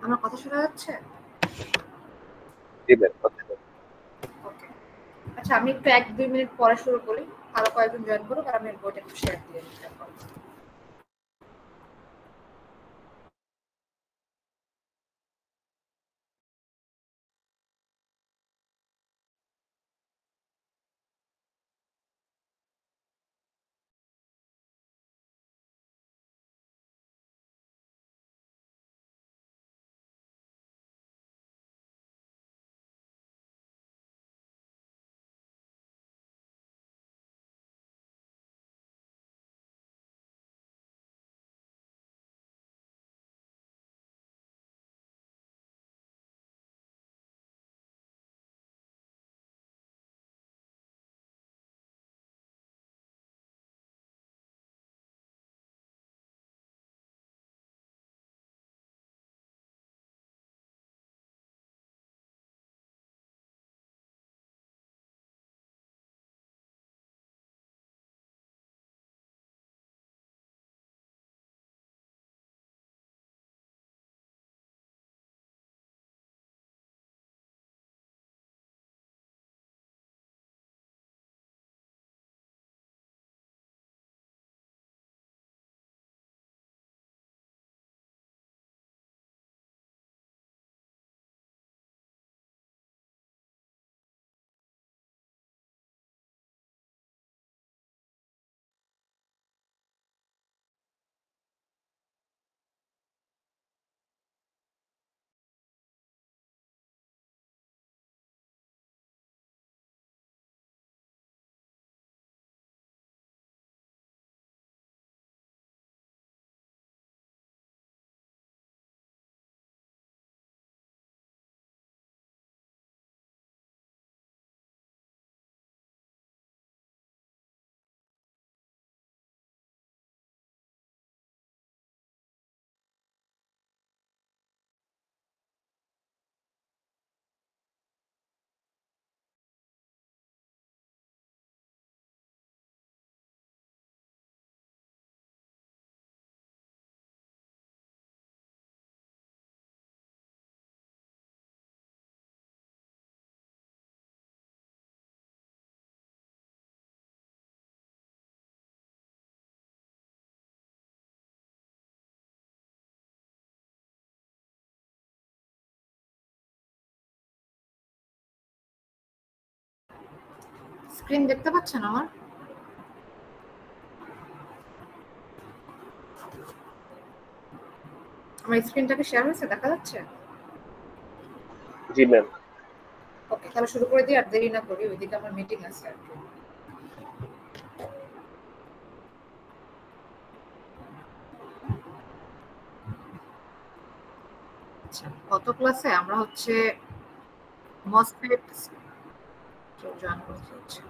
আমার কথা শোনা যাচ্ছে? জি ম্যাম, কথা শোনা ওকে। আচ্ছা, আমি একটু 1-2 মিনিট পরে শুরু করি। আরো কয়েকজন জয়েন করুক আর আমি বইটা একটু শেয়ার দিয়ে দিই তারপর। স্ক্রিন দেখতে পাচ্ছেন আমার? আমার স্ক্রিনটাকে শেয়ার হয়েছে, দেখা যাচ্ছে? জি ম্যাম। ওকে, তাহলে শুরু করে দিই আর দেরি না করি, ওইদিকে আমার মিটিং আছে আর কি। আচ্ছা, গত ক্লাসে আমরা হচ্ছে মসফেট জয়েন করতে হচ্ছে।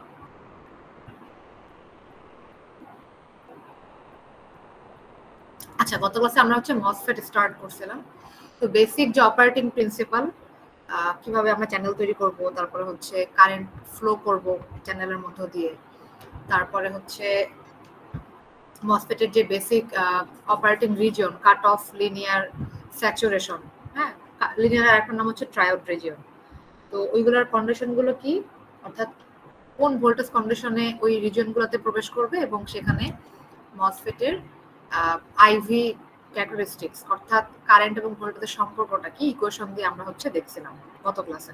আচ্ছা, গত ক্লাসে আমরা হচ্ছে মসফেট স্টার্ট করছিলাম। তো বেসিক যে অপারেটিং প্রিন্সিপাল, কিভাবে আমরা চ্যানেল তৈরি করব, তারপরে হচ্ছে কারেন্ট ফ্লো করব চ্যানেলের মধ্য দিয়ে, তারপরে হচ্ছে মসফেটের যে basic operating region, cut off, linear, saturation, হ্যাঁ, লিনিয়ার একটা নাম হচ্ছে ট্রায়োড রিজিয়ন। তো ওইগুলোর কন্ডিশনগুলো কি, অর্থাৎ কোন ভোল্টেজ কন্ডিশনে ওই রিজিয়নগুলোতে প্রবেশ করবে এবং সেখানে মসফেটের আইভি ক্যারেক্টারিস্টিক্স অর্থাৎ কারেন্ট এবং ভোল্টেজের সম্পর্কটা কি, ইকুয়েশন দিয়ে আমরা হচ্ছে দেখছিলাম গত ক্লাসে।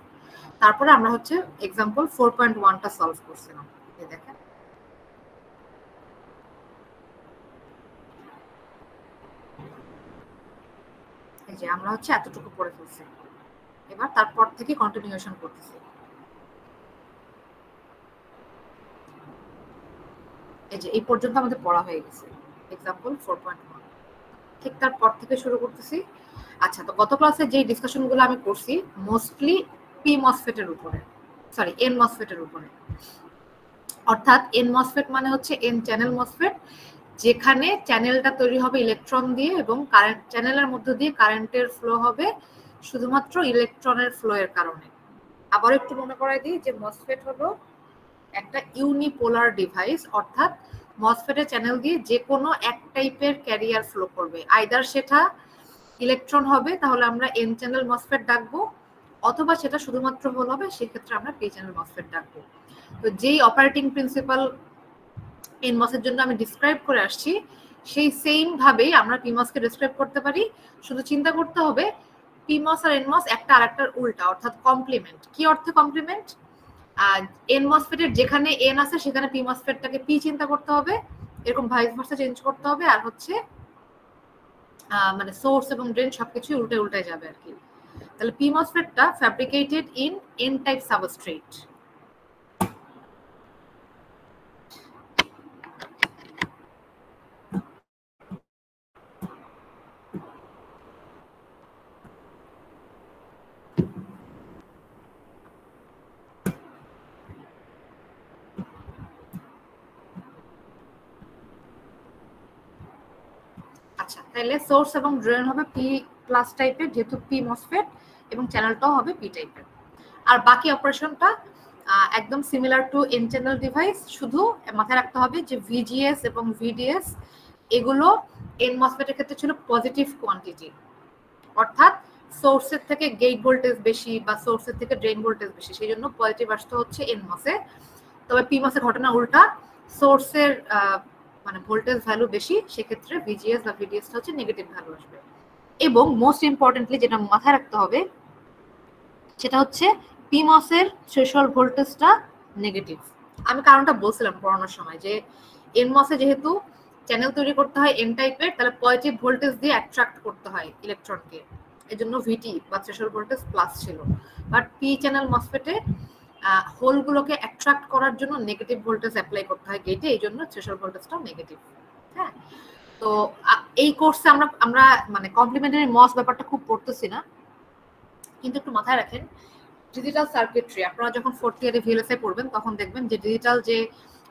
তারপরে আমরা হচ্ছে এক্সাম্পল 4.1টা সলভ করছিলাম। এই দেখেন, এই যে আমরা হচ্ছে এতটুকু পড়ে ফেলছি। এবার তারপর থেকে কন্টিনিউশন করতেছি। এই যে এই পর্যন্ত আমাদের পড়া হয়ে গেছে, এক্সাম্পল 4.1। ঠিক তারপর থেকে শুরু করতেছি। আচ্ছা, তো গত ক্লাসে যে ডিসকাশনগুলো আমি করছি মোস্টলি পি মসফেটের উপরে, সরি এন মসফেটের উপরে। অর্থাৎ এন মসফেট মানে হচ্ছে এন চ্যানেল মসফেট, যেখানে চ্যানেলটা তৈরি হবে ইলেকট্রন দিয়ে এবং কারেন্ট চ্যানেলের মধ্য দিয়ে কারেন্টের ফ্লো হবে শুধুমাত্র ইলেকট্রনের ফ্লো এর কারণে। আবার একটু মনে করাই দিই যে মসফেট হলো একটা ইউনিপোলার ডিভাইস, অর্থাৎ মসফেটের চ্যানেল দিয়ে যে কোনো এক টাইপের ক্যারিয়ার ফ্লো করবে, আইদার সেটা ইলেকট্রন হবে তাহলে আমরা এন চ্যানেল মসফেট ডাকবো, অথবা সেটা শুধুমাত্র হোল হবে সেক্ষেত্রে আমরা পি চ্যানেল মসফেট ডাকবো। তো যেই অপারেটিং প্রিন্সিপাল এনমস এর জন্য আমি ডিসক্রাইব করে আসছি সেই সেম ভাবেই আমরা পিমস কে ডিসক্রাইব করতে পারি। শুধু চিন্তা করতে হবে পিমস আর এনমস একটা আরেকটার উল্টা, অর্থাৎ কমপ্লিমেন্ট। কি অর্থে কমপ্লিমেন্ট? এন মসফেটের যেখানে এন আছে সেখানে পি মসফেটটাকে পি চিন্তা করতে হবে, এরকম ভাইস ভার্সা চেঞ্জ করতে হবে। আর হচ্ছে মানে সোর্স এবং ড্রেন সবকিছু উল্টে উল্টে যাবে আর কি। তাহলে পি মসফেটটা fabricated in N type substrate. আচ্ছা, তাহলে সোর্স এবং ড্রেন হবে পি প্লাস টাইপের, যেহেতু পি মসফেট, এবং চ্যানেলটাও হবে পি টাইপের। আর বাকি অপারেশনটা একদম similar to N channel device, শুধু মাথায় রাখতে হবে যে ভিজিএস এবং ভিডিএস এগুলো এন মসফেটের ক্ষেত্রে ছিল পজিটিভ কোয়ান্টিটি, অর্থাৎ সোর্সের থেকে গেট ভোল্টেজ বেশি বা সোর্সের থেকে ড্রেন ভোল্টেজ বেশি, সেই জন্য পজিটিভ আসতে হচ্ছে এন মসে। তবে পি মসের ঘটনা উল্টা, সোর্সের মানে ভোল্টেজ ভ্যালু বেশি, সেক্ষেত্রে ভিজিএস বা ভিডিএস হচ্ছে নেগেটিভ ভ্যালু আসবে। এবং মোস্ট ইম্পর্টেন্টলি যেটা মাথায় রাখতে হবে সেটা হচ্ছে পিমস এর থ্রেশহোল্ড ভোল্টেজটা নেগেটিভ। আমি কারণটা বলছিলাম পড়ানোর সময় যে এনমসে যেহেতু চ্যানেল তৈরি করতে হয় এন টাইপের, তাহলে পজিটিভ ভোল্টেজ দিয়ে অ্যাট্রাক্ট করতে হয় ইলেকট্রনকে, এজন্য ভিটি বা থ্রেশহোল্ড ভোল্টেজ প্লাস ছিল। বাট পি চ্যানেল মসফেটে হোলগুলোকে অ্যাট্রাক্ট করার জন্য নেগেটিভ ভোল্টেজ অ্যাপ্লাই করতে হয় গেটে, এই জন্য থ্রেশহোল্ড ভোল্টেজটাও নেগেটিভ। হ্যাঁ, তো এই কোর্সে আমরা মানে কমপ্লিমেন্টারি মস ব্যাপারটা খুব পড়তেছি না, কিন্তু একটু মাথায় রাখেন ডিজিটাল সার্কিটরি আপনারা যখন ফোর্থ ইয়ারে ভিএলএসআই পড়বেন তখন দেখবেন যে ডিজিটাল যে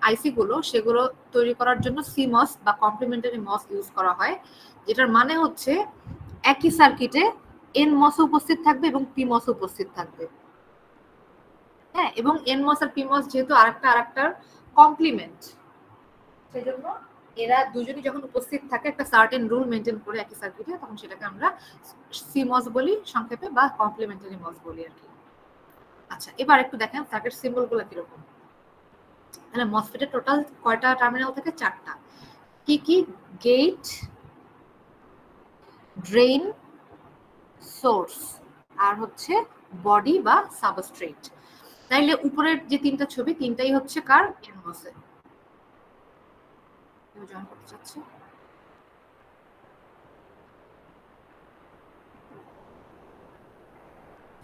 আইসি গুলো সেগুলো তৈরি করার জন্য সিমস বা কমপ্লিমেন্টারি মস ইউজ করা হয়, যেটার মানে হচ্ছে একই সার্কিটে এন মস উপস্থিত থাকবে এবং পি মস উপস্থিত থাকবে। হ্যাঁ, এবং এন মস আর পি মস যেহেতু আরেকটার কমপ্লিমেন্ট, সেজন্য এরা দুজনই যখন উপস্থিত থাকে একটা সার্টেন রুল মেনটেন করে একই সার্কিটে, তখন সেটাকে আমরা সিমস বলি সংক্ষেপে, বা কমপ্লিমেন্টারি মস বলি আর কি। আচ্ছা, এবার একটু দেখেন সার্কিট সিম্বল গুলো কিরকম। তাহলে মসফেটের টোটাল কয়টা টার্মিনাল থাকে? 4টা। কি কি? গেট, ড্রেন, সোর্স, আর হচ্ছে বডি বা সাবস্ট্রেট। তাইলে উপরের যে 3টা ছবি, 3টাই হচ্ছে কার? এনমসে। কেউ জয়েন করতে চাচ্ছে?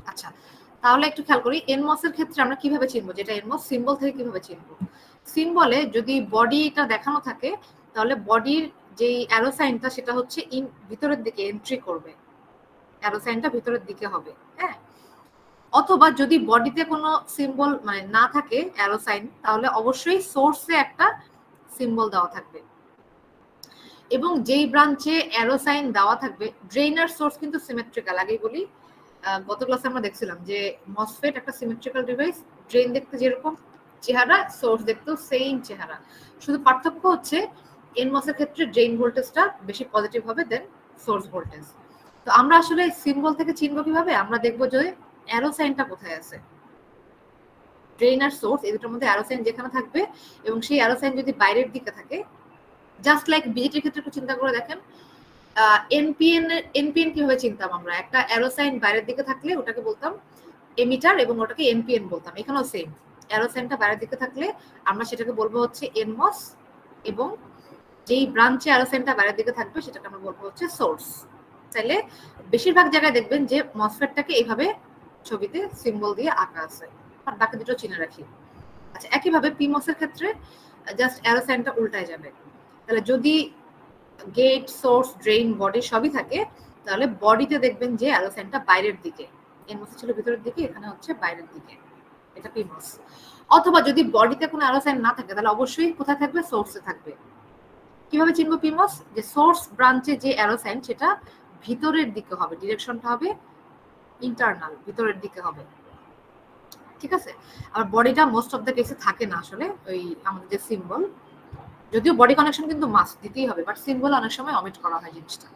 আচ্ছা, তাহলে একটু খেয়াল করি এনমস এর ক্ষেত্রে আমরা কিভাবে চিনবো, যেটা এনমস সিম্বল থেকে কিভাবে চিনবো। সিম্বলে যদি বডিটা দেখানো থাকে তাহলে বডির যে অ্যারো সাইনটা সেটা হচ্ছে ভিতরের দিকে এন্ট্রি করবে, অ্যারো সাইনটা ভিতরের দিকে হবে। হ্যাঁ, অথবা যদি বডিতে কোনো সিম্বল মানে না থাকে অ্যারো সাইন, তাহলে অবশ্যই সোর্সে একটা সিম্বল দেওয়া থাকবে, এবং যেই ব্রাঞ্চে অ্যারো সাইন দেওয়া থাকবে। ড্রেন আর সোর্স কিন্তু সিমেট্রিক্যাল, আগেই বলি গত ক্লাসে আমরা দেখছিলাম যে মসফেট একটা সিমেট্রিক্যাল ডিভাইস, ড্রেন দেখতে যেরকম চেহারা সোর্স দেখতেও সেম চেহারা, শুধু পার্থক্য হচ্ছে এনমস এর ক্ষেত্রে ড্রেন ভোল্টেজটা বেশি পজিটিভ হবে দেন সোর্স ভোল্টেজ। তো আমরা আসলে সিম্বল থেকে চিনবো কিভাবে? আমরা দেখবো যে অ্যারো সাইনটা কোথায় আছে। ড্রেন আর সোর্স এই দুটোর মধ্যে অ্যারো সাইন যেখানে থাকবে, এবং সেই অ্যারো সাইন যদি বাইরের দিকে থাকে, জাস্ট লাইক বিজেটির ক্ষেত্রে একটু চিন্তা করে দেখেন এনপিএন কিভাবে চিনতাম আমরা? একটা অ্যারো সাইন বাইরের দিকে থাকলে ওটাকে বলতাম এমিটার এবং ওটাকে এনপিএন বলতাম। এখানেও সেম, অ্যারো সাইনটা বাইরের দিকে থাকলে আমরা সেটাকে বলবো হচ্ছে এনমস, এবং যেই ব্রাঞ্চে অ্যারো সাইনটা বাইরের দিকে থাকবে সেটাকে আমরা বলবো হচ্ছে সোর্স। তাহলে বেশিরভাগ জায়গায় দেখবেন যে মসফেটটাকে এইভাবে ছবিতে সিম্বল দিয়ে আঁকা আছে, আর বাকি দুটো চিনে রাখি। আচ্ছা, একইভাবে পিমস এর ক্ষেত্রে জাস্ট অ্যারো সাইনটা উল্টায় যাবে। তাহলে যদি গেট, সোর্স, ড্রেন, বডি সবই থাকে, তাহলে বডিতে দেখবেন যে অ্যারো সাইনটা বাইরের দিকে, এনমস ছিল ভিতরের দিকে, এখানে হচ্ছে বাইরের দিকে, এটা পিমস। অথবা যদি বডিতে কোনো অ্যারো সাইন না থাকে তাহলে অবশ্যই কোথায় থাকবে? সোর্সে থাকবে। কিভাবে চিনবো পিমস? যে সোর্স ব্রাঞ্চে যে অ্যারো সাইন সেটা ভিতরের দিকে হবে, ডিরেকশনটা হবে ইন্টারনাল, ভিতরের দিকে হবে। ঠিক আছে, আর বডিটা মোস্ট অফ দ্য কেসে থাকে না আসলে, ওই আমাদের যে সিম্বল, যদিও বডি কানেকশন কিন্তু মাস্ট দিতেই হবে, বাট সিম্বল অনেক সময় অমিট করা হয় জিনিসটা।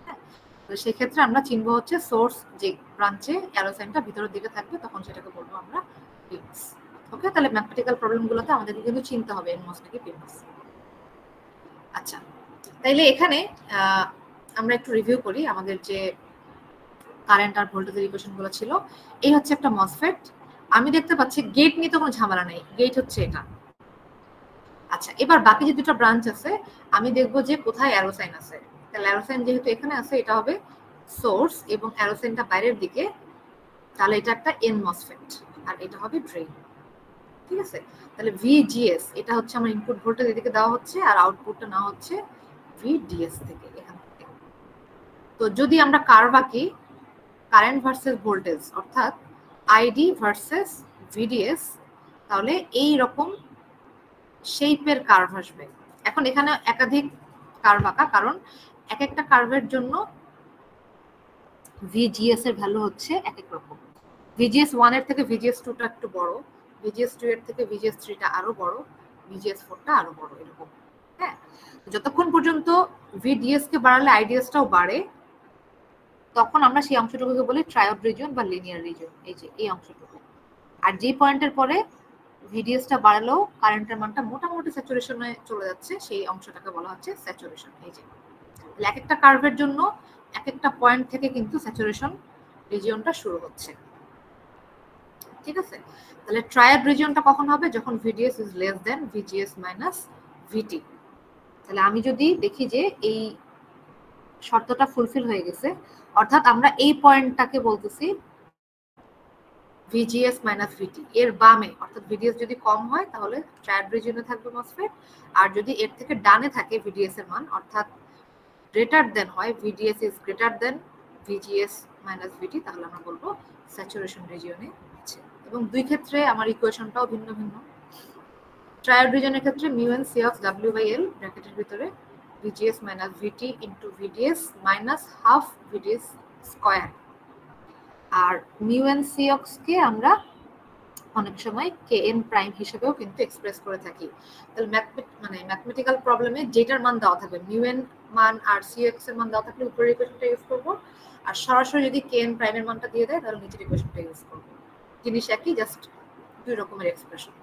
হ্যাঁ, তো সেই ক্ষেত্রে আমরা চিনবো হচ্ছে সোর্স যে ব্রাঞ্চে অ্যারো সাইনটা ভিতরের দিকে থাকবে তখন সেটাকে বলবো আমরা পিমাস। ওকে, তাহলে ম্যাথমেটিক্যাল প্রবলেমগুলোতে আমাদেরকে কিন্তু চিনতে হবে এনমস নাকি পিমাস। আচ্ছা, তাইলে এখানে আমরা একটু রিভিউ করি আমাদের যে কারেন্ট আর ভোল্টেজের ইকুয়েশনগুলো ছিল। এই হচ্ছে একটা মসফেট। আমি দেখতে পাচ্ছি গেট নিয়ে তো কোনো ঝামেলা নেই, গেট হচ্ছে এটা। আচ্ছা, এবার বাকি যে দুটো ব্রাঞ্চ আছে আমি দেখবো যে কোথায় অ্যারো সাইন আছে। তাহলে অ্যারো সাইন যেহেতু এখানে আছে এটা হবে সোর্স এবং অ্যারো সাইনটা বাইরের দিকে, তাহলে এটা একটা এন মসফেট আর এটা হবে ড্রেন। ঠিক আছে, তাহলে ভিজিএস এটা হচ্ছে আমার ইনপুট ভোল্টেজ এদিকে দেওয়া হচ্ছে আর আউটপুটটা না হচ্ছে ভিডিএস থেকে এখান থেকে। তো যদি আমরা কার্ভ আঁকি কারেন্ট ভার্সেস ভোল্টেজ অর্থাৎ আইডি ভার্সেস ভিডিএস, তাহলে এই রকম শেপের কার্ভ আসবে। এখন এখানে একাধিক কার্ভ আঁকা, কারণ এক একটা কার্ভের জন্য ভিজিএস এর ভ্যালু হচ্ছে এক এক রকম। ভিজিএস 1 এর থেকে ভিজিএস 2 টা একটু বড়, ভিজিএস 2 এর থেকে ভিজিএস 3 টা আরো বড়, ভিজিএস 4 টা আরো বড়, এরকম। হ্যাঁ, যতক্ষণ পর্যন্ত ভিডিএস কে বাড়ালে আইডিএস টাও বাড়ে তখন আমরা সেই অংশটুকুকে বলি ট্রায়োড রিজিয়ন বা লিনিয়ার রিজিয়ন, এই যে এই অংশটুকু। আর যে পয়েন্টের পরে ভিডিএসটা বাড়ালেও কারেন্টের মানটা মোটামুটি স্যাচুরেশনে চলে যাচ্ছে সেই অংশটাকে বলা হচ্ছে স্যাচুরেশন। এই যে এক একটা কার্ভের জন্য এক একটা পয়েন্ট থেকে কিন্তু স্যাচুরেশন রিজিয়নটা শুরু হচ্ছে। ঠিক আছে, তাহলে ট্রায়োড রিজিয়নটা কখন হবে? যখন VDS is less than VGS minus VT. তাহলে আমি যদি দেখি যে এই শর্তটা ফুলফিল হয়ে গেছে, অর্থাৎ আমরা এই পয়েন্টটাকে বলতেছি ভিজিএস মাইনাস ভিটি, এর বামে অর্থাৎ ভিডিএস যদি কম হয় তাহলে ট্রায়োড রিজিয়নে থাকবে মসফেট, আর যদি এর থেকে ডানে থাকে ভিডিএস এর মান অর্থাৎ গ্রেটার দেন হয়, VDS is greater than VGS minus VT, তাহলে আমরা বলবো স্যাচুরেশন রিজিয়নে আছে। এবং দুই ক্ষেত্রে আমার ইকুয়েশনটাও ভিন্ন ভিন্ন। ট্রায়োড রিজিয়নের ক্ষেত্রে mu N C of W by L ব্র্যাকেটের ভিতরে VGS minus VT into VDS minus half VDS square, আর মিউ এন সি অক্স কে আমরা অনেক সময় কে এন প্রাইম হিসেবেও কিন্তু এক্সপ্রেস করে থাকি। তাহলে ম্যাথমেটিক্যাল প্রবলেমে যেটার মান দেওয়া থাকবে মিউ এন মান আর সি এক্স এর মান দেওয়া থাকলে উপরের ইকুয়েশনটা ইউজ করবো, আর সরাসরি যদি কে এন প্রাইমের মানটা দিয়ে দেয় তাহলে নিচের ইকুয়েশনটা ইউজ করবো। জিনিস একই, জাস্ট দুই রকমের এক্সপ্রেশন।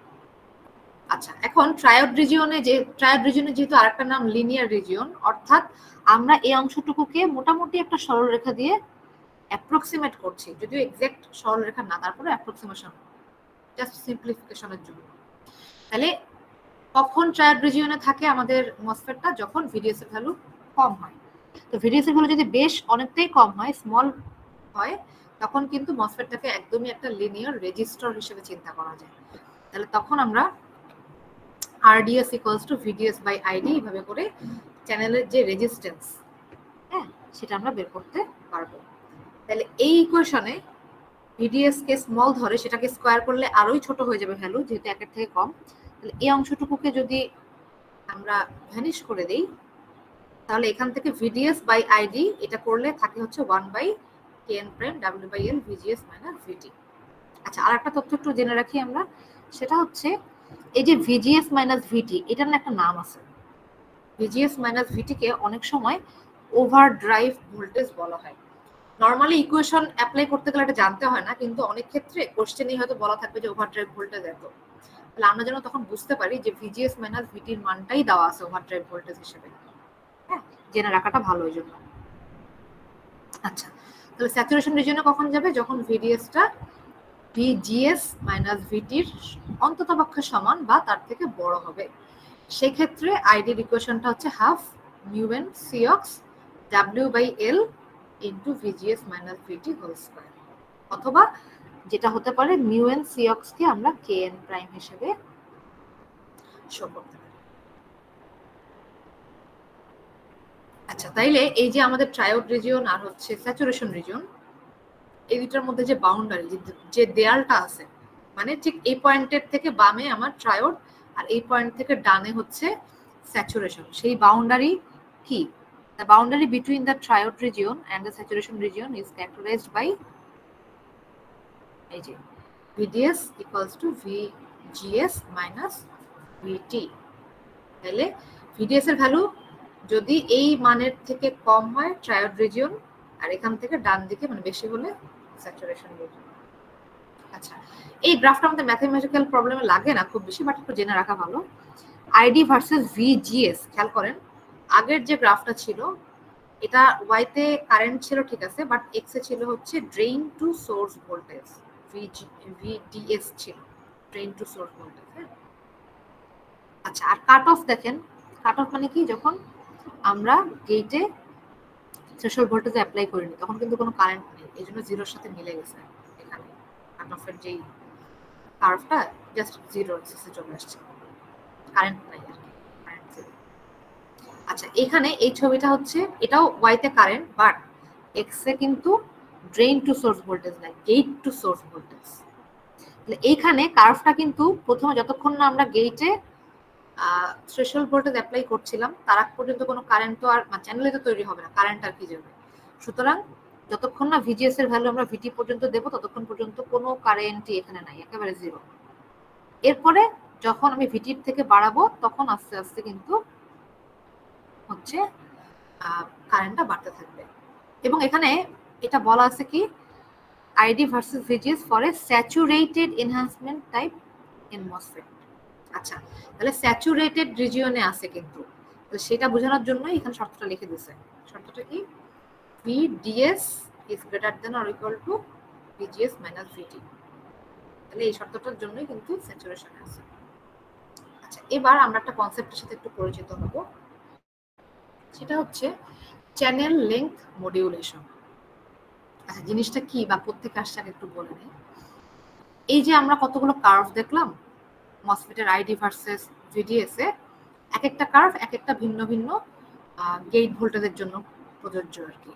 আচ্ছা, এখন ট্রায়োড রিজিয়নে যেহেতু আরেকটা নাম লিনিয়ার রিজিয়ন, অর্থাৎ আমরা এই অংশটুকুকে মোটামুটি একটা সরলরেখা দিয়ে অ্যাপ্রক্সিমেট করছি, যদিও এক্সাক্ট সরলরেখা না, তারপরে অ্যাপ্রক্সিমেশন, জাস্ট সিম্পলিফিকেশনের জন্য। তাহলে কখন ট্রায়োড রিজিয়নে থাকে আমাদের মসফেটটা? যখন ভিডিএস এর ভ্যালু কম হয়। তো ভিডিএস এর ভ্যালু যদি বেশ অনেকটাই কম হয়, স্মল হয়, তখন কিন্তু মসফেটটাকে একদমই একটা লিনিয়ার রেজিস্টর হিসেবে চিন্তা করা যায়। তাহলে তখন আমরা RDS equals to VDS by ID এইভাবে করে চ্যানেলের যে রেজিস্ট্যান্স, হ্যাঁ, সেটা আমরা বের করতে পারবো। তাহলে এই ইকুয়েশনে ভিডিএস কে স্মল ধরে সেটাকে স্কোয়ার করলে আরোই ছোট হয়ে যাবে ভ্যালু, যেহেতু একের থেকে কম। তাহলে এই অংশটুকুকে যদি আমরা ভ্যানিশ করে দেই তাহলে এখান থেকে ভিডিএস বাই আইডি এটা করলে থাকে হচ্ছে 1 by KN prime W by L VGS minus VT. আচ্ছা, আর একটা তথ্য একটু জেনে রাখি আমরা, সেটা হচ্ছে এই যে ভিজিএস মাইনাস ভিটি, এটার না একটা নাম আছে। ভিজিএস মাইনাস ভিটি কে অনেক সময় ওভার ড্রাইভ ভোল্টেজ বলা হয়। নর্মালি ইকুয়েশন অ্যাপ্লাই করতে গেলে এটা জানতে হয় না, কিন্তু অনেক ক্ষেত্রে কোশ্চেনেই হয়তো বলা থাকবে যে ওভার ড্রাইভ ভোল্টেজ এত। তাহলে আমরা যেন তখন বুঝতে পারি যে ভিজিএস মাইনাস ভিটির মানটাই দেওয়া আছে ওভার ড্রাইভ ভোল্টেজ হিসেবে। হ্যাঁ, জেনে রাখাটা ভালো এই জন্য। আচ্ছা, তাহলে স্যাচুরেশন রিজিয়নে কখন যাবে? যখন ভিডিএসটা ভিজিএস মাইনাস ভিটির অন্ততপক্ষে সমান বা তার থেকে বড় হবে। সেই ক্ষেত্রে আইডির ইকুয়েশনটা হচ্ছে half mu N C ox W by L into VGS minus VT whole square, অথবা যেটা হতে পারে মিউ এন সি অক্স কে আমরা কে এন প্রাইম হিসেবে শো করতে পারি। আচ্ছা, তাইলে এই যে আমাদের ট্রায়োড রিজিয়ন আর হচ্ছে স্যাচুরেশন রিজিয়ন, এই দুটার মধ্যে যে বাউন্ডারি, যে দেয়ালটা আছে, মানে ঠিক এই পয়েন্টের থেকে বামে আমার ট্রায়োড আর এই পয়েন্ট থেকে ডানে হচ্ছে স্যাচুরেশন, সেই বাউন্ডারি কি? The boundary between the triode region and the saturation region is characterized by VDS equals to VGS minus VT. তাহলে VDS এর ভ্যালু যদি এই মানের থেকে কম হয় ট্রায়োড রিজিয়ন, আর এখান থেকে ডান দিকে মানে বেশি হলে স্যাচুরেশন রিজিয়ন। আচ্ছা, এই গ্রাফটা আমাদের ম্যাথমেটিক্যাল প্রবলেমে লাগে না খুব বেশি, বাট একটু জেনে রাখা ভালো। আইডি ভার্সেস ভিজিএস খেয়াল করেন, আগের যে গ্রাফটা ছিল এটা ওয়াইতে কারেন্ট ছিল ঠিক আছে, বাট এক্স এ ছিল হচ্ছে drain to source voltage, VDS ছিল ড্রেইন টু সোর্স ভোল্টেজ। আচ্ছা, আর কাট অফ দেখেন, কাট অফ মানে কি, যখন আমরা গেটে থ্রেশহোল্ড ভোল্টেজ অ্যাপ্লাই করিনি তখন কিন্তু কোনো কারেন্ট নেই, এই জন্য জিরোর সাথে মিলে গেছে। এখানে কাট অফের যেই কার্ভটা জাস্ট জিরো এক্সিসে চলে আসছে, কারেন্ট নাই আর কি, কারেন্ট জিরো। আচ্ছা, এখানে এই ছবিটা হচ্ছে এটাও ওয়াইতে কারেন্ট, বাট এক্স এ কিন্তু ড্রেইন টু সোর্স ভোল্টেজ নাই, গেট টু সোর্স ভোল্টেজ। এইখানে কার্ভটা কিন্তু প্রথমে যতক্ষণ না আমরা গেটে থ্রেশহোল্ড ভোল্টেজ অ্যাপ্লাই করছিলাম তার আগ পর্যন্ত কোনো কারেন্ট তো আর চ্যানেলে তো তৈরি হবে না, কারেন্ট আর কি যাবে। সুতরাং যতক্ষণ না ভিজিএস এর ভ্যালু আমরা ভিটি পর্যন্ত দেবো ততক্ষণ পর্যন্ত কোনো কারেন্টই এখানে নাই, একেবারে জিরো। এরপরে যখন আমি ভিটির থেকে বাড়াবো তখন আস্তে আস্তে কিন্তু হচ্ছে কারেন্টটা বাড়তে থাকবে। এবং এখানে এটা বলা আছে কি, ID versus VGS for a saturated enhancement type in MOSFET. আচ্ছা, তাহলে স্যাচুরেটেড রিজিয়নে আছে কিন্তু, তো সেটা বোঝানোর জন্য এখানে শর্তটা লিখে দিয়েছে। শর্তটা কি, VDS is greater than or equal to VGS minus VT. তাহলে এই শর্তটার জন্যই কিন্তু স্যাচুরেশনে আছে। আচ্ছা, এবার আমরা একটা কনসেপ্টের সাথে একটু পরিচিত হব, সেটা হচ্ছে চ্যানেল লেংথ মডিউলেশন। আচ্ছা, জিনিসটা কি বা প্রত্যেক আসছে একটু বলে নেই। এই যে আমরা কতগুলো কার্ভ দেখলাম মসফেটের আইডি ভার্সেস ভিডিএস এ, এক একটা কার্ভ এক একটা ভিন্ন ভিন্ন গেট ভোল্টেজের জন্য প্রযোজ্য আর কি।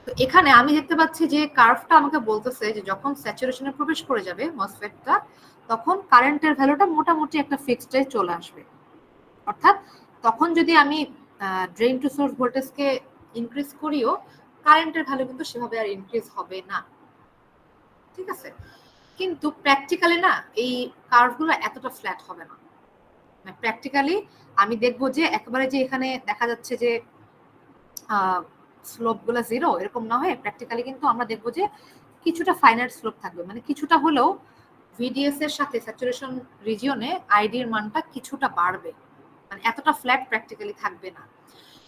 তো এখানে আমি দেখতে পাচ্ছি যে কার্ভটা আমাকে বলতেছে যে যখন স্যাচুরেশনে প্রবেশ করে যাবে মসফেটটা তখন কারেন্টের ভ্যালুটা মোটামুটি একটা ফিক্সডে চলে আসবে। অর্থাৎ তখন যদি আমি ড্রেন টু সোর্স ভোল্টেজকে ইনক্রিজ করিও কারেন্টের ভ্যালু কিন্তু সেভাবে আর ইনক্রিজ হবে না, ঠিক আছে। কিন্তু প্র্যাকটিক্যালি না এই কার্ভগুলো এতটা ফ্ল্যাট হবে না। প্র্যাকটিক্যালি আমি দেখবো যে একেবারে যে এখানে দেখা যাচ্ছে যে স্লোপ গুলো জিরো এরকম না হয়ে প্র্যাকটিক্যালি কিন্তু আমরা দেখবো যে কিছুটা ফাইনাইট স্লোপ থাকবে, মানে কিছুটা হলেও ভিডিএস এর সাথে স্যাচুরেশন রিজিয়নে আইডির মানটা কিছুটা বাড়বে, মানে এতটা ফ্ল্যাট প্র্যাকটিক্যালি থাকবে না।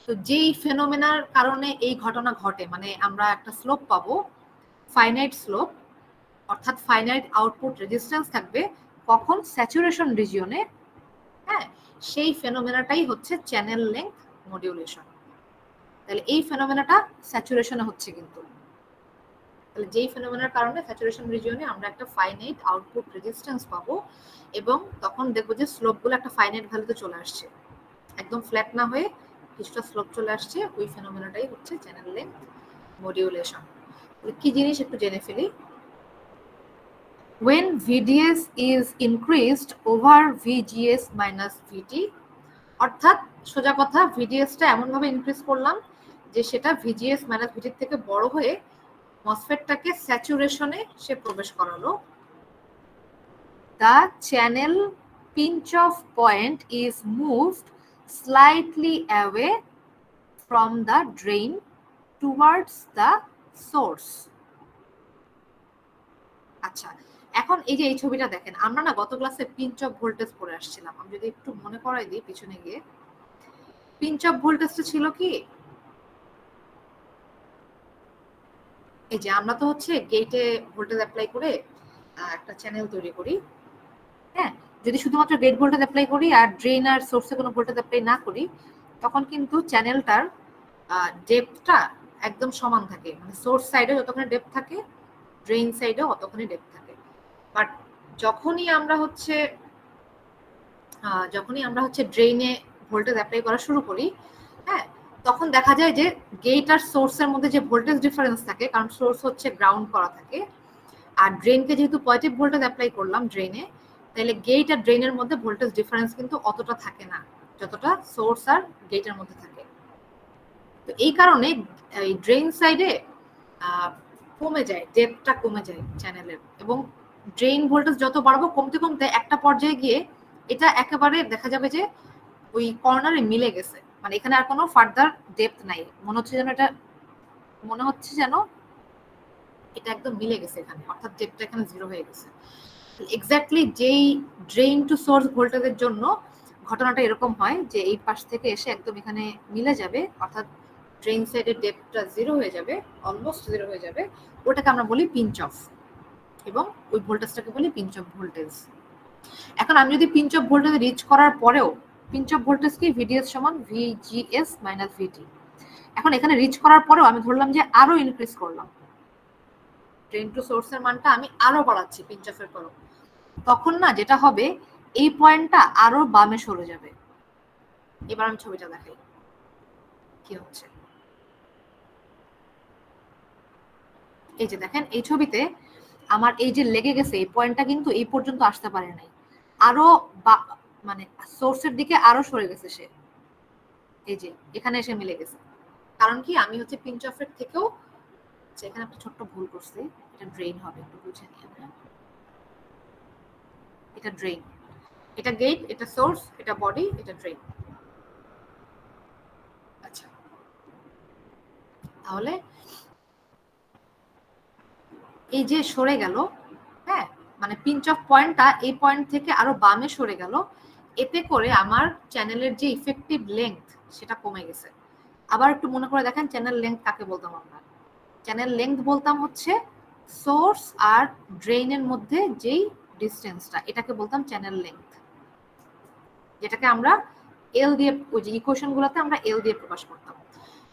তো যেই ফেনোমেনার কারণে এই ঘটনা ঘটে, মানে আমরা একটা স্লোপ পাবো ফাইনাইট স্লোপ, অর্থাৎ ফাইনাইট আউটপুট রেজিস্ট্যান্স থাকবে কখন স্যাচুরেশন রিজিয়নে, হ্যাঁ, সেই ফেনোমেনাটাই হচ্ছে চ্যানেল লেংথ মডিউলেশন। তাহলে এই ফেনোমেনাটা স্যাচুরেশনে হচ্ছে কিন্তু, তাহলে যেই ফেনোমেনার কারণে স্যাচুরেশন রিজিয়নে আমরা একটা ফাইনাইট আউটপুট রেজিস্ট্যান্স পাবো এবং তখন দেখবো যে স্লোপগুলো একটা ফাইনাইট ভ্যালুতে চলে আসছে, একদম ফ্ল্যাট না হয়ে কিছুটা স্লোপ চলে আসছে, ওই ফেনোমেনাটাই হচ্ছে চ্যানেল লেংথ মডিউলেশন। কি জিনিস একটু জেনে ফেলি। When VDS is increased over VGS minus VT, অর্থাৎ সোজা কথা ভিডিএসটা এমনভাবে ইনক্রিজ করলাম যে সেটা ভিজিএস মাইনাস ভিটির থেকে বড় হয়ে মসফেটটাকে স্যাচুরেশনে সে প্রবেশ করালো। The channel pinch of point is moved slightly away from the drain towards the source. আচ্ছা, এখন এই যে এই ছবিটা দেখেন, আমরা না গত ক্লাসে পিঞ্চ অফ ভোল্টেজ পড়ে আসছিলাম, আমি যদি একটু মনে করাই দিই পিছনে গিয়ে, পিঞ্চ অফ ভোল্টেজটা ছিল কি, এই যে আমরা তো হচ্ছে গেটে ভোল্টেজ অ্যাপ্লাই করে একটা চ্যানেল তৈরি করি, হ্যাঁ, যদি শুধুমাত্র গেট ভোল্টেজ অ্যাপ্লাই করি আর ড্রেন আর সোর্সে কোনো ভোল্টেজ অ্যাপ্লাই না করি তখন কিন্তু চ্যানেলটার ডেপথটা একদম সমান থাকে, মানে সোর্স সাইডে যতক্ষণ ডেপথ থাকে ড্রেন সাইডেও অতক্ষণই ডেপথ থাকে। বাট যখনই আমরা হচ্ছে ড্রেনে ভোল্টেজ অ্যাপ্লাই করা শুরু করি, হ্যাঁ, তখন দেখা যায় যে গেট আর সোর্সের মধ্যে যে ভোল্টেজ ডিফারেন্স থাকে, কারণ সোর্স হচ্ছে গ্রাউন্ড করা থাকে আর ড্রেনকে যেহেতু পজিটিভ ভোল্টেজ অ্যাপ্লাই করলাম ড্রেনে, তাহলে গেট আর ড্রেনের মধ্যে ভোল্টেজ ডিফারেন্স কিন্তু অতটা থাকে না যতটা সোর্স আর গেটের মধ্যে থাকে। তো এই কারণে এই ড্রেন সাইডে কমে যায়, ডেপথটা কমে যায় চ্যানেলের, এবং ড্রেন ভোল্টেজ যত বাড়বো কমতে কমতে একটা পর্যায়ে গিয়ে এটা একেবারে দেখা যাবে যে ওই কর্নারে মিলে গেছে, মানে এখানে আর কোনো ফার্দার ডেপথ নাই, মনে হচ্ছে যেন এটা মনে হচ্ছে যেন এটা একদম মিলে গেছে এখানে, অর্থাৎ ডেপটা এখানে 0 হয়ে গেছে। এক্স্যাক্টলি যেই ড্রেইন টু সোর্স ভোল্টেজের জন্য ঘটনাটা এরকম হয় যে এই পাশ থেকে এসে একদম এখানে মিলে যাবে, অর্থাৎ ড্রেইন সাইডের ডেপটা 0 হয়ে যাবে, অলমোস্ট 0 হয়ে যাবে, ওটাকে আমরা বলি পিঞ্চ অফ, এবং ওই ভোল্টেজটাকে বলি পিঞ্চ অফ ভোল্টেজ। এখন আমি যদি পিঞ্চ অফ ভোল্টেজ রিচ করার পরেও, পিঞ্চ অফ ভোল্টেজ কি ভিডিএস সমান ভিজিএস মাইনাস ভিটি, এখন এখানে রিচ করার পরেও আমি ধরলাম যে আরো ইনক্রিজ করলাম, ড্রেন টু সোর্সের মানটা আমি আরো বাড়াচ্ছি পিঞ্চ অফের পরেও, তখন না যেটা হবে এই পয়েন্টটা আরো বামে সরে যাবে। এবার আমি ছবিটা দেখাই কি হচ্ছে। এই যে দেখেন এই ছবিতে আমার এই যে লেগে গেছে এই পয়েন্টটা কিন্তু এই পর্যন্ত আসতে পারে নাই, আরো মানে সোর্সের দিকে আরো সরে গেছে সে, এই যে এখানে এসে মিলে গেছে। কারণ কি আমি হচ্ছে পিঞ্চ অফের থেকেও, এখানে একটা ছোট্ট ভুল করছি, এটা ড্রেন হবে, একটু বুঝে নিয়ে, এটা ড্রেন, এটা গেট, এটা সোর্স, এটা বডি, এটা ড্রেন। আচ্ছা তাহলে এই যে সরে গেল, হ্যাঁ মানে পিঞ্চ অফ পয়েন্টটা এই পয়েন্ট থেকে আরো বামে সরে গেল, এতে করে আমার চ্যানেলের যে ইফেক্টিভ লেংথ সেটা কমে গেছে। আবার একটু মনে করে দেখেন চ্যানেল লেংথ কাকে বলতাম আমরা? চ্যানেল লেংথ বলতাম হচ্ছে সোর্স আর ড্রেইনের মধ্যে যেই ডিসটেন্সটা, এটাকে বলতাম চ্যানেল লেংথ, যেটাকে আমরা এল দিয়ে, ওই যে ইকুয়েশন গুলোতে আমরা এল দিয়ে প্রকাশ করতাম।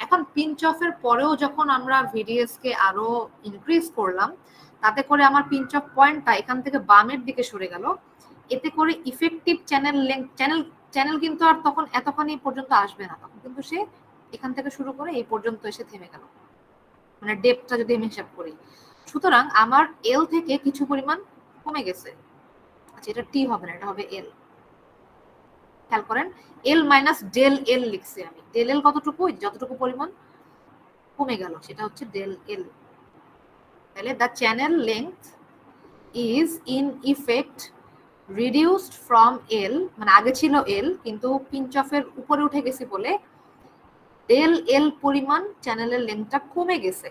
এখন পিঞ্চ অফের পরেও যখন আমরা ভিডিএস কে আরো ইনক্রিজ করলাম, তাতে করে আমার পিঞ্চ অফ পয়েন্টটা এখান থেকে বামের দিকে সরে গেল, এতে করে ইফেক্টিভ চ্যানেল লেংথ, চ্যানেল কিন্তু আর তখন এতখানি পর্যন্ত আসবে না, তখন কিন্তু সে এখান থেকে শুরু করে এই পর্যন্ত এসে থেমে গেল, মানে ডেপথটা যদি আমি হিসাব করি। সুতরাং আমার এল থেকে কিছু পরিমাণ কমে গেছে। আচ্ছা এটা টি হবে না, এটা হবে এল। খেয়াল করেন এল মাইনাস ডেল এল লিখছি আমি, ডেল এল কতটুকু, যতটুকু পরিমাণ কমে গেল সেটা হচ্ছে ডেল এল। তাহলে the channel length is in effect reduced from L, মানে আগে ছিল এল কিন্তু পিঞ্চ অফের উপরে উঠে গেছে বলে ডেল এল পরিমাণ চ্যানেলের লেংথটা কমে গেছে।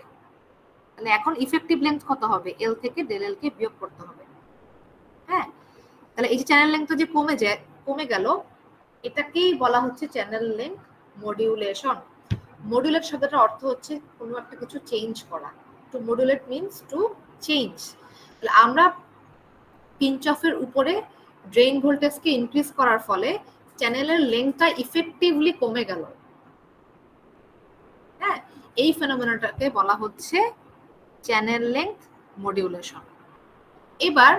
তাহলে এখন ইফেক্টিভ লেংথ কত হবে, এল থেকে ডেল এল কে বিয়োগ করতে হবে। হ্যাঁ তাহলে এই যে চ্যানেল লেংথ যে কমে গেল, এটাকেই বলা হচ্ছে চ্যানেল লেংথ মডিউলেশন। মডিউলেট শব্দটার অর্থ হচ্ছে কোনো একটা কিছু চেঞ্জ করা। To modulate means to change. তাহলে আমরা পিঞ্চ অফের উপরে ড্রেন ভোল্টেজকে ইনক্রিজ করার ফলে চ্যানেলের লেংথটা ইফেক্টিভলি কমে গেল। হ্যাঁ এই ফেনোমেনাটাকে বলা হচ্ছে চ্যানেল লেংথ মডিউলেশন। এবার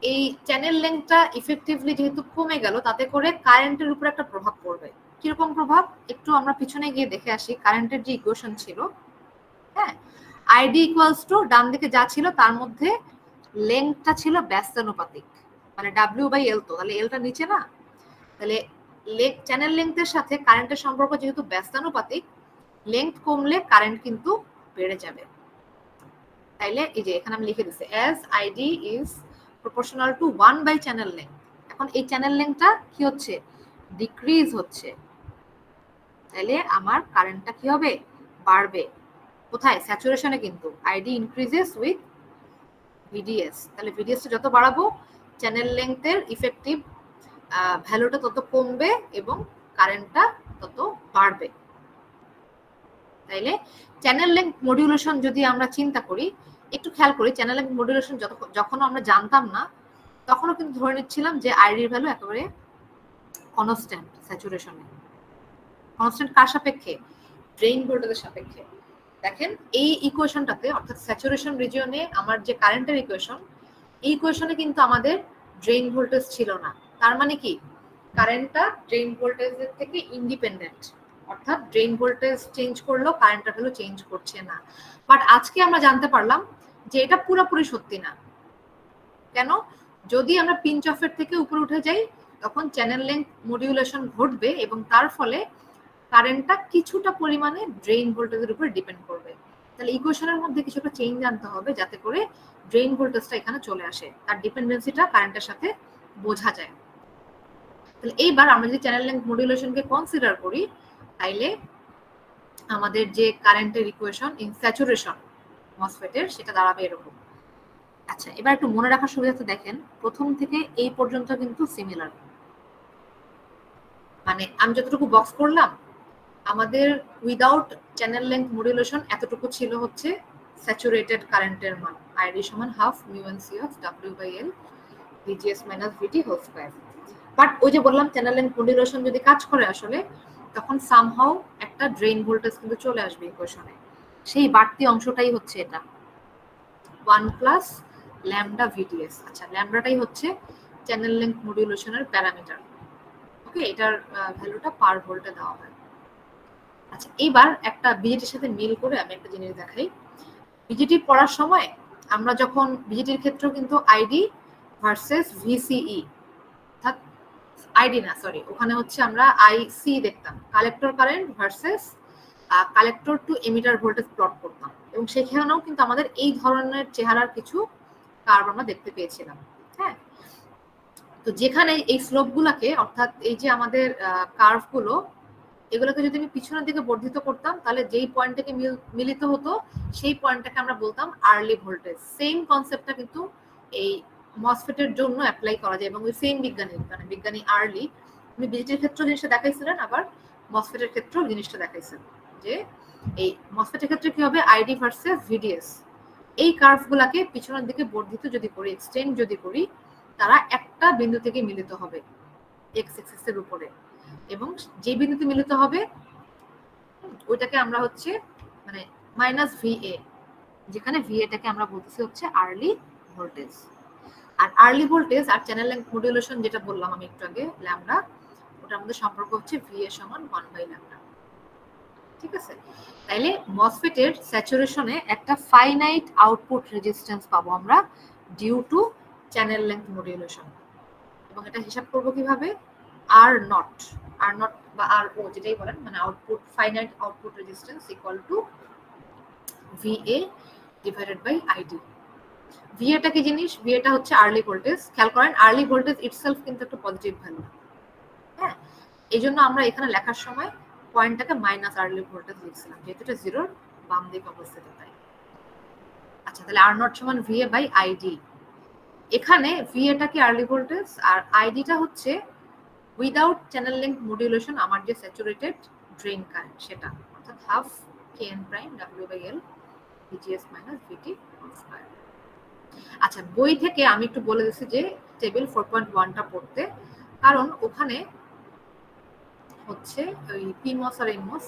এই চ্যানেল লেংথটা ইফেক্টিভলি যেহেতু কমে গেল, তাতে করে কারেন্টের উপর একটা প্রভাব পড়বে। কিরকম প্রভাব, একটু আমরা পিছনে গিয়ে দেখে আসি। কারেন্টের যে ইকুয়েশন ছিল, হ্যাঁ আইডি ইকুয়ালস টু ডান দিকে যা ছিল তার মধ্যে লেংথটা ছিল ব্যস্তানুপাতিক, মানে ডাব্লিউ বাই এল, তো তাহলে এলটা নিচে না, তাহলে চ্যানেল লেংথের সাথে কারেন্টের সম্পর্ক যেহেতু ব্যস্তানুপাতিক, লেংথ কমলে কারেন্ট কিন্তু বেড়ে যাবে। তাইলে এই যে এখানে আমি লিখে দিচ্ছি as id is proportional to 1 by channel length। এখন এই চ্যানেল লেংথটা কি হচ্ছে, ডিক্রিজ হচ্ছে, তাহলে আমার কারেন্টটা কি হবে, বাড়বে। কোথায়, স্যাচুরেশনে কিন্তু id increases with vds। তাহলে vds টা যত বাড়াবো চ্যানেল লেংথের ইফেক্টিভ ভ্যালুটা তত কমবে এবং কারেন্টটা তত বাড়বে। তাইলে চ্যানেল লেংথ মডিউলেশন যদি আমরা চিন্তা করি, একটু খেয়াল করি, চ্যানেল লেংথ মডিউলেশন যখন আমরা জানতাম না তখনও কিন্তু ধরে নিচ্ছিলাম যে আইডির ভ্যালু একেবারে কনস্ট্যান্ট স্যাচুরেশনে। কনস্ট্যান্ট কার সাপেক্ষে, ড্রেইন ভোল্টেজের সাপেক্ষে। দেখেন এই ইকুয়েশনটাতে, অর্থাৎ স্যাচুরেশন রিজিয়নে আমার যে কারেন্টের ইকুয়েশন, এই ইকুয়েশনে কিন্তু আমাদের ড্রেইন ভোল্টেজ ছিল না। তার মানে কি, কারেন্টটা ড্রেইন ভোল্টেজের থেকে ইন্ডিপেন্ডেন্ট, অর্থাৎ ড্রেইন ভোল্টেজ চেঞ্জ করলেও কারেন্টটা ভ্যালু চেঞ্জ করছে না। বাট আজকে আমরা জানতে পারলাম যে এটা পুরোপুরি সত্যি না। কেন, যদি আমরা পিঞ্চ অফের থেকে উপরে উঠে যাই তখন চ্যানেল লেংথ মডিউলেশন ঘটবে এবং তার ফলে কারেন্টটা কিছুটা পরিমাণে ড্রেইন ভোল্টেজের উপর ডিপেন্ড করবে। তাহলে ইকুয়েশনের মধ্যে কিছুটা চেঞ্জ আনতে হবে যাতে করে ড্রেইন ভোল্টেজটা এখানে চলে আসে, তার ডিপেন্ডেন্সিটা কারেন্টের সাথে বোঝা যায়। তাহলে এইবার আমরা যদি চ্যানেল লেংথ মডিউলেশনকে কনসিডার করি, তাইলে আমাদের যে কারেন্টের ইকুয়েশন ইন স্যাচুরেশন মসফেটের সেটা দাঁড়াবে এরকম। আচ্ছা, এবার একটু মনে রাখার সুবিধাতে দেখেন প্রথম থেকে এই পর্যন্ত কিন্তু সিমিলার, মানে আমি যতটুকু বক্স করলাম আমাদের উইদাউট চ্যানেল লেন্থ মডুলেশন এতটুকু ছিল হচ্ছে স্যাচুরেটেড কারেন্টের মান আইডি সমান half mu N C of W by L VGS minus VT whole square. But ওই যে বললাম চ্যানেল লেন্থ মডুলেশন যদি কাজ করে আসলে তখন সামহাউ একটা ড্রেন ভোল্টেজ কিন্তু চলে আসবে ইকুয়েশনে, সেই বাড়তি অংশটাই হচ্ছে এটা 1 প্লাস ল্যামডা ভিডিএস। আচ্ছা, ল্যামডাটাই হচ্ছে চ্যানেল লেন্থ মডুলেশনের প্যারামিটার। ওকে, এটার ভ্যালুটা পার ভোল্টে দেওয়া হয়। আচ্ছা, এইবার একটা বিজিটির সাথে মিল করে আমি একটা জিনিস দেখাই। বিজিটি পড়ার সময় আমরা যখন বিজিটির ক্ষেত্রে কিন্তু আইডি ভার্সেস ভিসিই, অর্থাৎ আইডি না সরি, ওখানে হচ্ছে আমরা আইসি দেখতাম, collector current versus collector to emitter voltage plot করতাম, এবং সেখানেও কিন্তু আমাদের এই ধরনের চেহারার কিছু কার্ভ আমরা দেখতে পেয়েছিলাম। হ্যাঁ, তো যেখানে এই স্লোপগুলোকে অর্থাৎ এই যে আমাদের কার্ভগুলো এগুলোকে যদি আমি পিছনের দিকে বর্ধিত করতাম তাহলে যেই পয়েন্ট থেকে মিলিত হতো সেই পয়েন্টটাকে আমরা বলতাম আর্লি ভোল্টেজ। সেম কনসেপ্টটা কিন্তু এই মসফেটের জন্য অ্যাপ্লাই করা যায়, এবং ওই সেম বিজ্ঞানী আর্লি উনি বিজিটির ক্ষেত্রে জিনিসটা দেখাইছিলেন, আবার মসফেটের ক্ষেত্রেও জিনিসটা দেখাইছেন যে এই মসফেটের ক্ষেত্রে কি হবে আইডি ভার্সেস ভিডিএস, এই কার্ভগুলোকে পিছনের দিকে বর্ধিত যদি করি এক্সটেন্ড যদি করি তারা একটা বিন্দু থেকে মিলিত হবে এক্স এক্সিসের উপরে, এবং যে বিন্দুতে মিলিত হবে ওইটাকে আমরা হচ্ছে মানে মাইনাস ভিএ, যেখানে ভিএটাকে আমরা বলতেছি হচ্ছে আর্লি ভোল্টেজ। আর আর্লি ভোল্টেজ আর চ্যানেল লেন্থ মডুলেশন যেটা বললাম আমি একটু আগে ল্যামডা, ওটার মধ্যে সম্পর্ক হচ্ছে ভিএ সমান 1/λ। ঠিক আছে, তাইলে মসফেটের স্যাচুরেশনে একটা ফাইনাইট আউটপুট রেজিস্ট্যান্স পাবো আমরা due to channel length modulation, এবং এটা হিসাব করব কিভাবে আর নট বা আর ও যেটাই বলেন, মানে output finite output resistance equal to VA divided by ID. ভিএটা কি জিনিস? ভিএটা হচ্ছে আর্লি ভোল্টেজ। খেয়াল করেন আর্লি ভোল্টেজ ইটসেলফ কিন্তু একটা পজিটিভ ভ্যালু। হ্যাঁ, এই জন্য আমরা এখানে লেখার সময় পয়েন্টটাকে মাইনাস আর্লি ভোল্টেজ লিখছিলাম, যেহেতু এটা জিরোর বাম দিকে অবস্থিত তাই। আচ্ছা, তাহলে আর নট সমান ভিএ বাই আইডি। এখানে ভিএটা কি আর্লি ভোল্টেজ আর আইডিটা হচ্ছে উইদাউট চ্যানেল লেন্থ মডুলেশন আমার যে স্যাচুরেটেড ড্রেন কারেন্ট সেটা, অর্থাৎ half kn prime W by L VGS minus VT whole square. আচ্ছা, বই থেকে আমি একটু বলে দিচ্ছি যে টেবিল 4.1টা পড়তে, কারণ ওখানে হচ্ছে ওই পিমস আর এনমস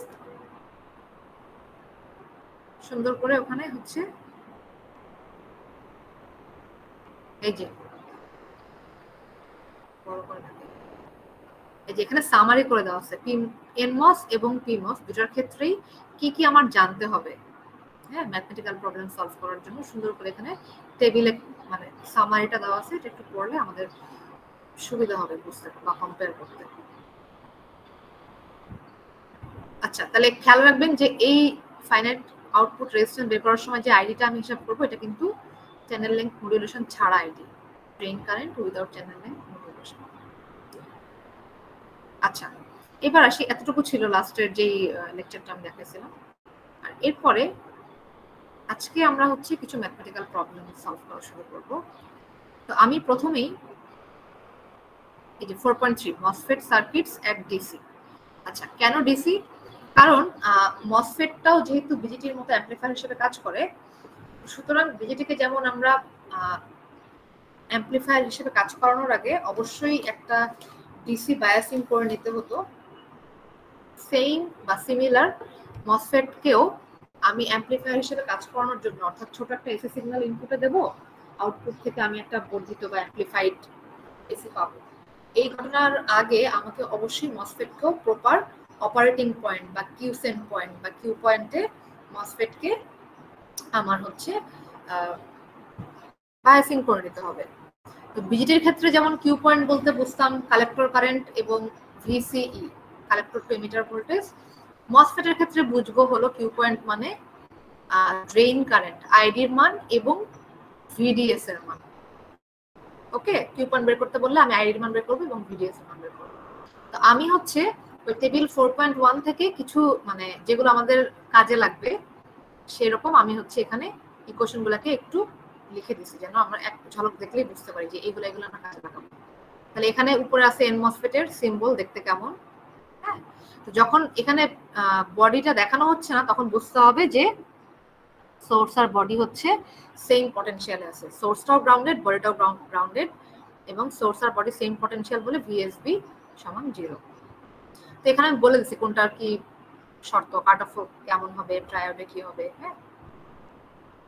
সুন্দর করে ওখানে হচ্ছে এই যে বড় করে এই যে এখানে সামারি করে দেওয়া আছে এনমস এবং পিমস দুটার ক্ষেত্রেই কি কি আমার জানতে হবে। হ্যাঁ, ম্যাথমেটিক্যাল প্রবলেম সলভ করার জন্য সুন্দর করে এখানে টেবিলে মানে সামারিটা দেওয়া আছে, এটা একটু পড়লে আমাদের সুবিধা হবে বুঝতে বা কম্পেয়ার করতে। আচ্ছা, তাহলে খেয়াল রাখবেন যে এই ফাইনাইট আউটপুট রেজিস্ট্যান্স বের করার সময় যে আইডিটা আমি হিসাব করবো এটা কিন্তু চ্যানেল লেন্থ মডুলেশন ছাড়া ID, drain current without channel length modulation. আচ্ছা, এবার আসি, এতটুকু ছিল লাস্টের যেই লেকচারটা আমি দেখাইছিলাম। আর এরপরে আজকে আমরা হচ্ছে কিছু ম্যাথমেটিক্যাল প্রবলেম সলভ করা শুরু করব। তো আমি প্রথমেই এই যে 4.3 মসফেট সার্কিটস এট ডিসি। আচ্ছা, কেন ডিসি? কারণ মসফেটটাও যেহেতু বিজিটির মতো অ্যাম্পলিফায়ার হিসেবে কাজ করে, সুতরাং বিজিটিকে যেমন আমরা অ্যাম্পলিফায়ার হিসেবে কাজ করানোর আগে অবশ্যই একটা ডিসি বায়াসিং করে নিতে হতো, সেম বা সিমিলার মসফেটকেও আমি অ্যাম্পলিফায়ার হিসেবে কাজ করানোর জন্য, অর্থাৎ ছোট একটা এসি সিগন্যাল ইনপুটে দেবো, আউটপুট থেকে আমি একটা বর্ধিত বা অ্যাম্পলিফাইড এসি পাবো। এই ঘটনার আগে আমাকে অবশ্যই মসফেটকেও প্রপার অপারেটিং পয়েন্ট বা কিউসেন্ট পয়েন্ট বা কিউ পয়েন্টে মসফেটকে আমার হচ্ছে বায়াসিং করে নিতে হবে। তো বিজিটির ক্ষেত্রে যেমন কিউ পয়েন্ট বলতে বুঝতাম কালেক্টর কারেন্ট এবং VCE, collector to emitter voltage. মসফেটের ক্ষেত্রে বুঝবো হলো কিউ পয়েন্ট মানে ড্রেন কারেন্ট আইডির মান এবং ভিডিএস এর মান। ওকে, কিউ পয়েন্ট বের করতে বললে আমি আইডির মান বের করবো এবং ভিডিএস এর মান বের করবো। তো আমি হচ্ছে ওই টেবিল 4.1 থেকে কিছু মানে যেগুলো আমাদের কাজে লাগবে সেরকম আমি হচ্ছে এখানে ইকুয়েশনগুলোকে একটু লিখে দিছি যেন আমরা এক ঝলক দেখলেই বুঝতে পারি যে এগুলো আমরা কাজে লাগাবো। তাহলে এখানে উপরে আছে এন মসফেটের সিম্বল দেখতে কেমন, হ্যাঁ। তো যখন এখানে বডিটা দেখানো হচ্ছে না তখন বুঝতে হবে যে সোর্স আর বডি হচ্ছে সেম পটেনশিয়ালে আছে, সোর্সটাও গ্রাউন্ডেড বডিটাও গ্রাউন্ডেড এবং সোর্স আর বডি সেম পটেনশিয়াল বলে ভিএসবি সমান 0। তো এখানে আমি বলে দিচ্ছি কোনটার কি শর্ত, কাট অফ কেমন হবে, ট্রায়োডে কি হবে, হ্যাঁ।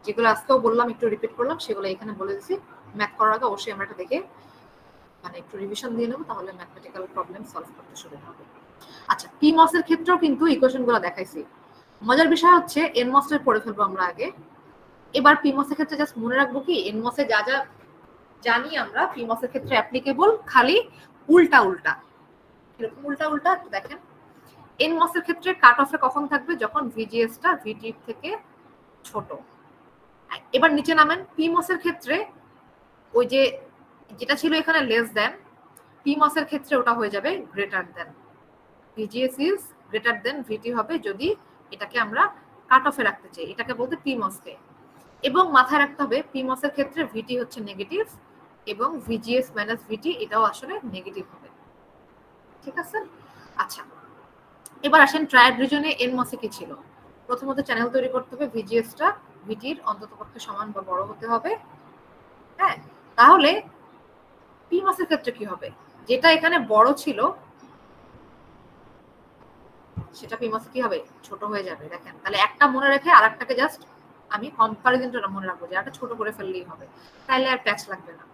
যেগুলো আজকেও বললাম একটু রিপিট করলাম সেগুলো এখানে বলে দিচ্ছি। ম্যাথ করার আগে অবশ্যই আমরা এটা দেখে মানে একটু রিভিশন দিয়ে নেবো, তাহলে ম্যাথমেটিক্যাল প্রবলেম সলভ করতে সুবিধা হবে। আচ্ছা, পিমস এর ক্ষেত্রেও কিন্তু ইকুয়েশনগুলো দেখাইছি। মজার বিষয় হচ্ছে এনমস এর পড়ে ফেলবো আমরা আগে। এবার পিমস এর ক্ষেত্রে জাস্ট মনে রাখবো কি এনমস এ যা যা জানি আমরা পিমস এর ক্ষেত্রে অ্যাপ্লিকেবল, খালি উল্টা উল্টা। এরকম উল্টা উল্টা একটু দেখেন। এনমস এর ক্ষেত্রে কাট অফে কখন থাকবে, যখন ভিজিএস টা ভিটি থেকে ছোট। এবার নিচে নামেন। পিমস এর ক্ষেত্রে ওই যে যেটা ছিল এখানে লেস দেন, পিমস এর ক্ষেত্রে ওটা হয়ে যাবে greater than. VGS is greater than VT হবে যদি এটাকে আমরা কাট অফে রাখতে চাই, এটাকে বলতে পিমস কে। এবং মাথায় রাখতে হবে পিমস এর ক্ষেত্রে ভিটি হচ্ছে নেগেটিভ এবং ভিজিএস মাইনাস ভিটি এটাও আসলে নেগেটিভ হবে, ঠিক আছে। আচ্ছা, এবার আসেন ট্রায়াড রিজনে এনমস এ কি ছিল। প্রথমত চ্যানেল তৈরি করতে হবে, ভিজিএস টা ভিটির অন্ততপক্ষে সমান বা বড় হতে হবে, হ্যাঁ। তাহলে পিমস এর ক্ষেত্রে কি হবে, যেটা এখানে বড় ছিল সেটা পিমস কি হবে, ছোট হয়ে যাবে। দেখেন, তাহলে একটা মনে রেখে আরেকটাকে জাস্ট আমি কম্পারিজনটা মনে রাখবো যে একটা ছোট করে ফেললেই হবে, তাহলে আর প্যাচ লাগবে না।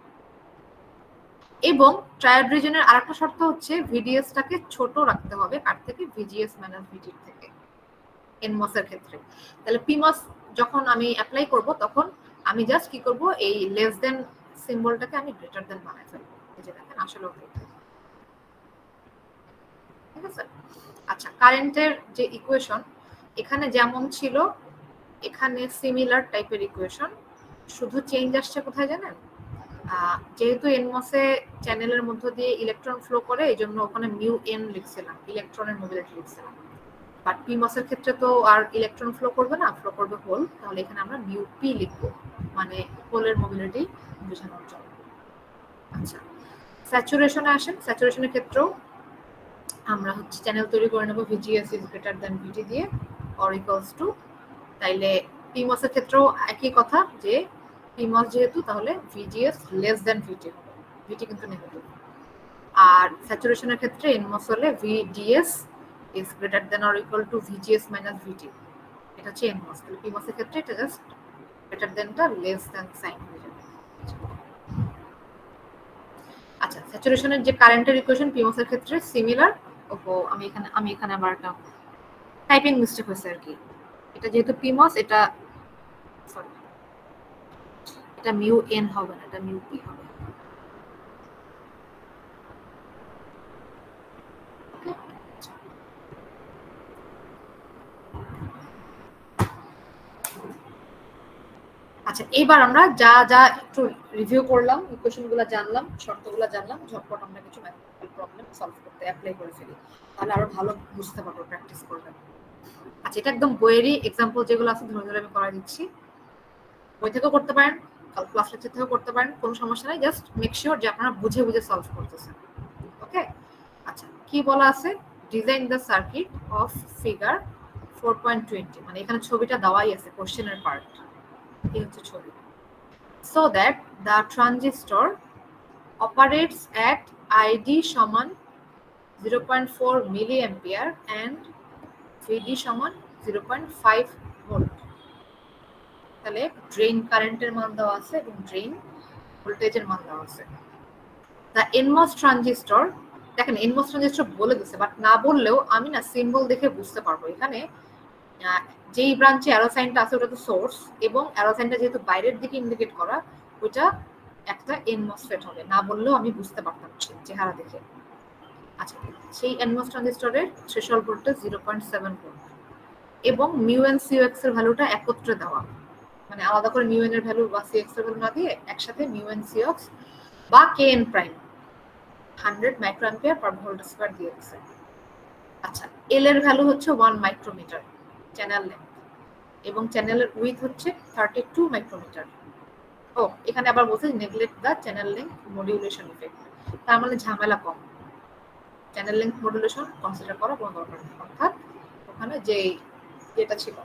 এবং ট্রায়াড রিজনের আরেকটা শর্ত হচ্ছে ভিডিএস টাকে ছোট রাখতে হবে কার থেকে, ভিজিএস মাইনাস ভিটির থেকে এনমস এর ক্ষেত্রে। তাহলে পিমস যখন আমি অ্যাপ্লাই করব তখন আমি জাস্ট কি করব, এই লেস দেন সিম্বলটাকে আমি গ্রেটার দেন বানাই ফেলবো। এই যে দেখেন আসলে ঠিক আছে। আচ্ছা, কারেন্টের যে ইকুয়েশন এখানে যেমন ছিল এখানে সিমিলার টাইপের ইকুয়েশন, শুধু চেঞ্জ আসছে কোথায় জানেন, যেহেতু এনমসে চ্যানেলের মধ্য দিয়ে ইলেকট্রন ফ্লো করে এই জন্য ওখানে মিউ এন লিখছিলাম, ইলেকট্রনের মোবিলিটি লিখছিলাম। বাট পিমসের ক্ষেত্রে তো আর ইলেকট্রন ফ্লো করবে না, ফ্লো করবে হোল, তাহলে এখানে আমরা মিউ পি লিখবো, মানে হোলের মোবিলিটি বোঝানোর জন্য। আচ্ছা, স্যাচুরেশনে আসেন। স্যাচুরেশনের ক্ষেত্রেও আমরা হচ্ছে চ্যানেল তৈরি করে নেব ভিজিএস ইজ গ্রেটার দ্যান ভিটি দিয়ে অর ইকুয়ালস টু, তাইলে পিমস এর ক্ষেত্রেও একই কথা যে পিমস যেহেতু তাহলে ভিজিএস লেস দ্যান ভিটি হবে, ভিটি কিন্তু নেগেটিভ। আর স্যাচুরেশনের ক্ষেত্রে এনমস হলে VDS is greater than or equal to VGS minus VT, এটা হচ্ছে এনমস। তাহলে পিমস এর ক্ষেত্রে এটা জাস্ট গ্রেটার দ্যানটা লেস দ্যান সাইন হয়ে যাবে। আচ্ছা, স্যাচুরেশনের যে কারেন্টের ইকুয়েশন পিমস এর ক্ষেত্রে সিমিলার। ওহো, আমি এখানে আবার একটা টাইপিং মিস্টেক হয়েছে আর কি। এটা যেহেতু পিমস, এটা সরি, এটা মিউ এন হবে না, এটা মিউ পি হবে। আচ্ছা, এবার আমরা যা যা একটু রিভিউ করলাম, ইকুয়েশনগুলো জানলাম, শর্তগুলো জানলাম, ঝটপট আমরা কিছু ম্যাথমেটিক্যাল প্রবলেম সলভ করতে অ্যাপ্লাই করে ফেলি, তাহলে আরো ভালো বুঝতে পারবো, প্র্যাকটিস করবেন। আচ্ছা, এটা একদম বইয়েরই এক্সাম্পল যেগুলো আছে ধরে ধরে আমি করা দিচ্ছি, বই থেকেও করতে পারেন, ক্লাস লেকচার থেকেও করতে পারেন, কোনো সমস্যা নাই, জাস্ট মেক শিওর যে আপনারা বুঝে বুঝে সলভ করতেছেন। ওকে। আচ্ছা, কি বলা আছে, design the circuit of figure 4.20, মানে এখানে ছবিটা দেওয়াই আছে কোশ্চেনের পার্ট, এই হচ্ছে ছবি। So that the transistor operates at ID সমান 0.4 milliampere and VD সমান 0.5 ভোল্ট। তাহলে ড্রেন কারেন্টের মান দেওয়া আছে এবং ড্রেন ভোল্টেজের মান দেওয়া আছে। The NMOS ট্রানজিস্টর, দেখেন NMOS ট্রানজিস্টর বলে দিচ্ছে, বাট না বললেও আমি না সিম্বল দেখে বুঝতে পারবো এখানে যেই ব্রাঞ্চে অ্যারো সাইনটা আছে ওটা তো সোর্স, এবং অ্যারো সাইনটা যেহেতু বাইরের দিকে ইন্ডিকেট করা ওটা একটা এনমসফেট হবে, না বললেও আমি বুঝতে পারতাম চেহারা দেখে। আচ্ছা, সেই এনমস ট্রানজিস্টরের থ্রেশহোল্ড ভোল্টেজ 0.7 ভোল্ট এবং মিউ এন সিওএক্স এর ভ্যালুটা একত্রে দেওয়া, মানে আলাদা করে মিউ এন এর ভ্যালু বা সিএক্স এর ভ্যালু না দিয়ে একসাথে মিউ এন সিওএক্স বা কে এন প্রাইম 100 মাইক্রোঅ্যাম্পিয়ার পার ভোল্ট স্কয়ার দিয়ে দিচ্ছে। আচ্ছা, এল এর ভ্যালু হচ্ছে 1 মাইক্রোমিটার চ্যানেল লেন্থ, এবং চ্যানেলের উইথ হচ্ছে 32 মাইক্রোমিটার। ও এখানে আবার বলছে neglect the channel length modulation effect, তার মানে ঝামেলা কম, চ্যানেল লেন্থ মডুলেশন কনসিডার করা কোনো দরকার নেই, অর্থাৎ ওখানে যেটা ছিল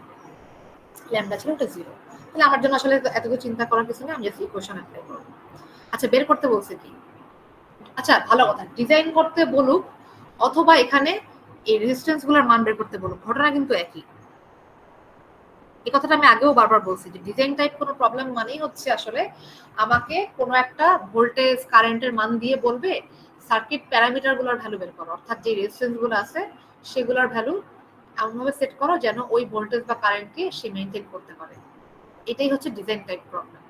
ল্যামডা ছিল ওটা 0। তাহলে আমার জন্য আসলে এত কিছু চিন্তা করার কিছু নেই, আমি জাস্ট ইকুয়েশন অ্যাপ্লাই করব। আচ্ছা, বের করতে বলছে কি? আচ্ছা, ভালো কথা, ডিজাইন করতে বলুক অথবা এখানে এই রেজিস্ট্যান্স গুলোর মান বের করতে বলুক, ঘটনা কিন্তু একই। এই কথাটা আমি আগেও বারবার বলছি যে ডিজাইন টাইপ কোনো প্রবলেম মানেই হচ্ছে আসলে আমাকে কোনো একটা ভোল্টেজ কারেন্টের মান দিয়ে বলবে সার্কিট প্যারামিটার গুলোর ভ্যালু বের করো, অর্থাৎ যে রেজিস্ট্যান্স গুলো আছে সেগুলোর ভ্যালু এমনভাবে সেট করো যেন ওই ভোল্টেজ বা কারেন্টকে সে মেনটেন করতে পারে। এটাই হচ্ছে ডিজাইন টাইপ প্রবলেম।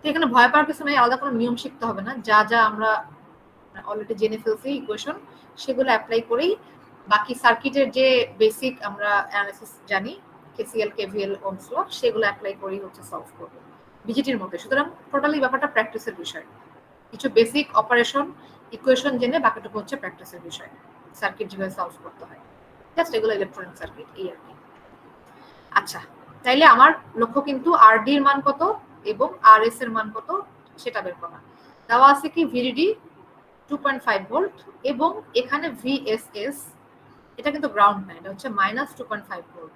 তো এখানে ভয় পাওয়ার কিছু নাই, আলাদা কোনো নিয়ম শিখতে হবে না, যা যা আমরা অলরেডি জেনে ফেলছি ইকুয়েশন সেগুলো অ্যাপ্লাই করেই বাকি সার্কিটের যে বেসিক আমরা অ্যানালিসিস জানি কেসিএল কেভিএল ওহমস ল সেগুলো অ্যাপ্লাই করেই হচ্ছে সলভ করব বিজিটির মধ্যে। সুতরাং টোটালি ব্যাপারটা প্র্যাকটিসের বিষয়, কিছু বেসিক অপারেশন ইকুয়েশন জেনে বাকিটুকু হচ্ছে প্র্যাকটিসের বিষয়, সার্কিট যেভাবে সলভ করতে হয়, জাস্ট এগুলো ইলেকট্রনিক সার্কিট এই আর কি। আচ্ছা, তাইলে আমার লক্ষ্য কিন্তু আরডি এর মান কত এবং আরএস এর মান কত সেটা বের করা। দেওয়া আছে কি ভিডিডি 2.5 ভোল্ট এবং এখানে ভিএসএস এটা কিন্তু গ্রাউন্ড না, এটা হচ্ছে -2.5 ভোল্ট,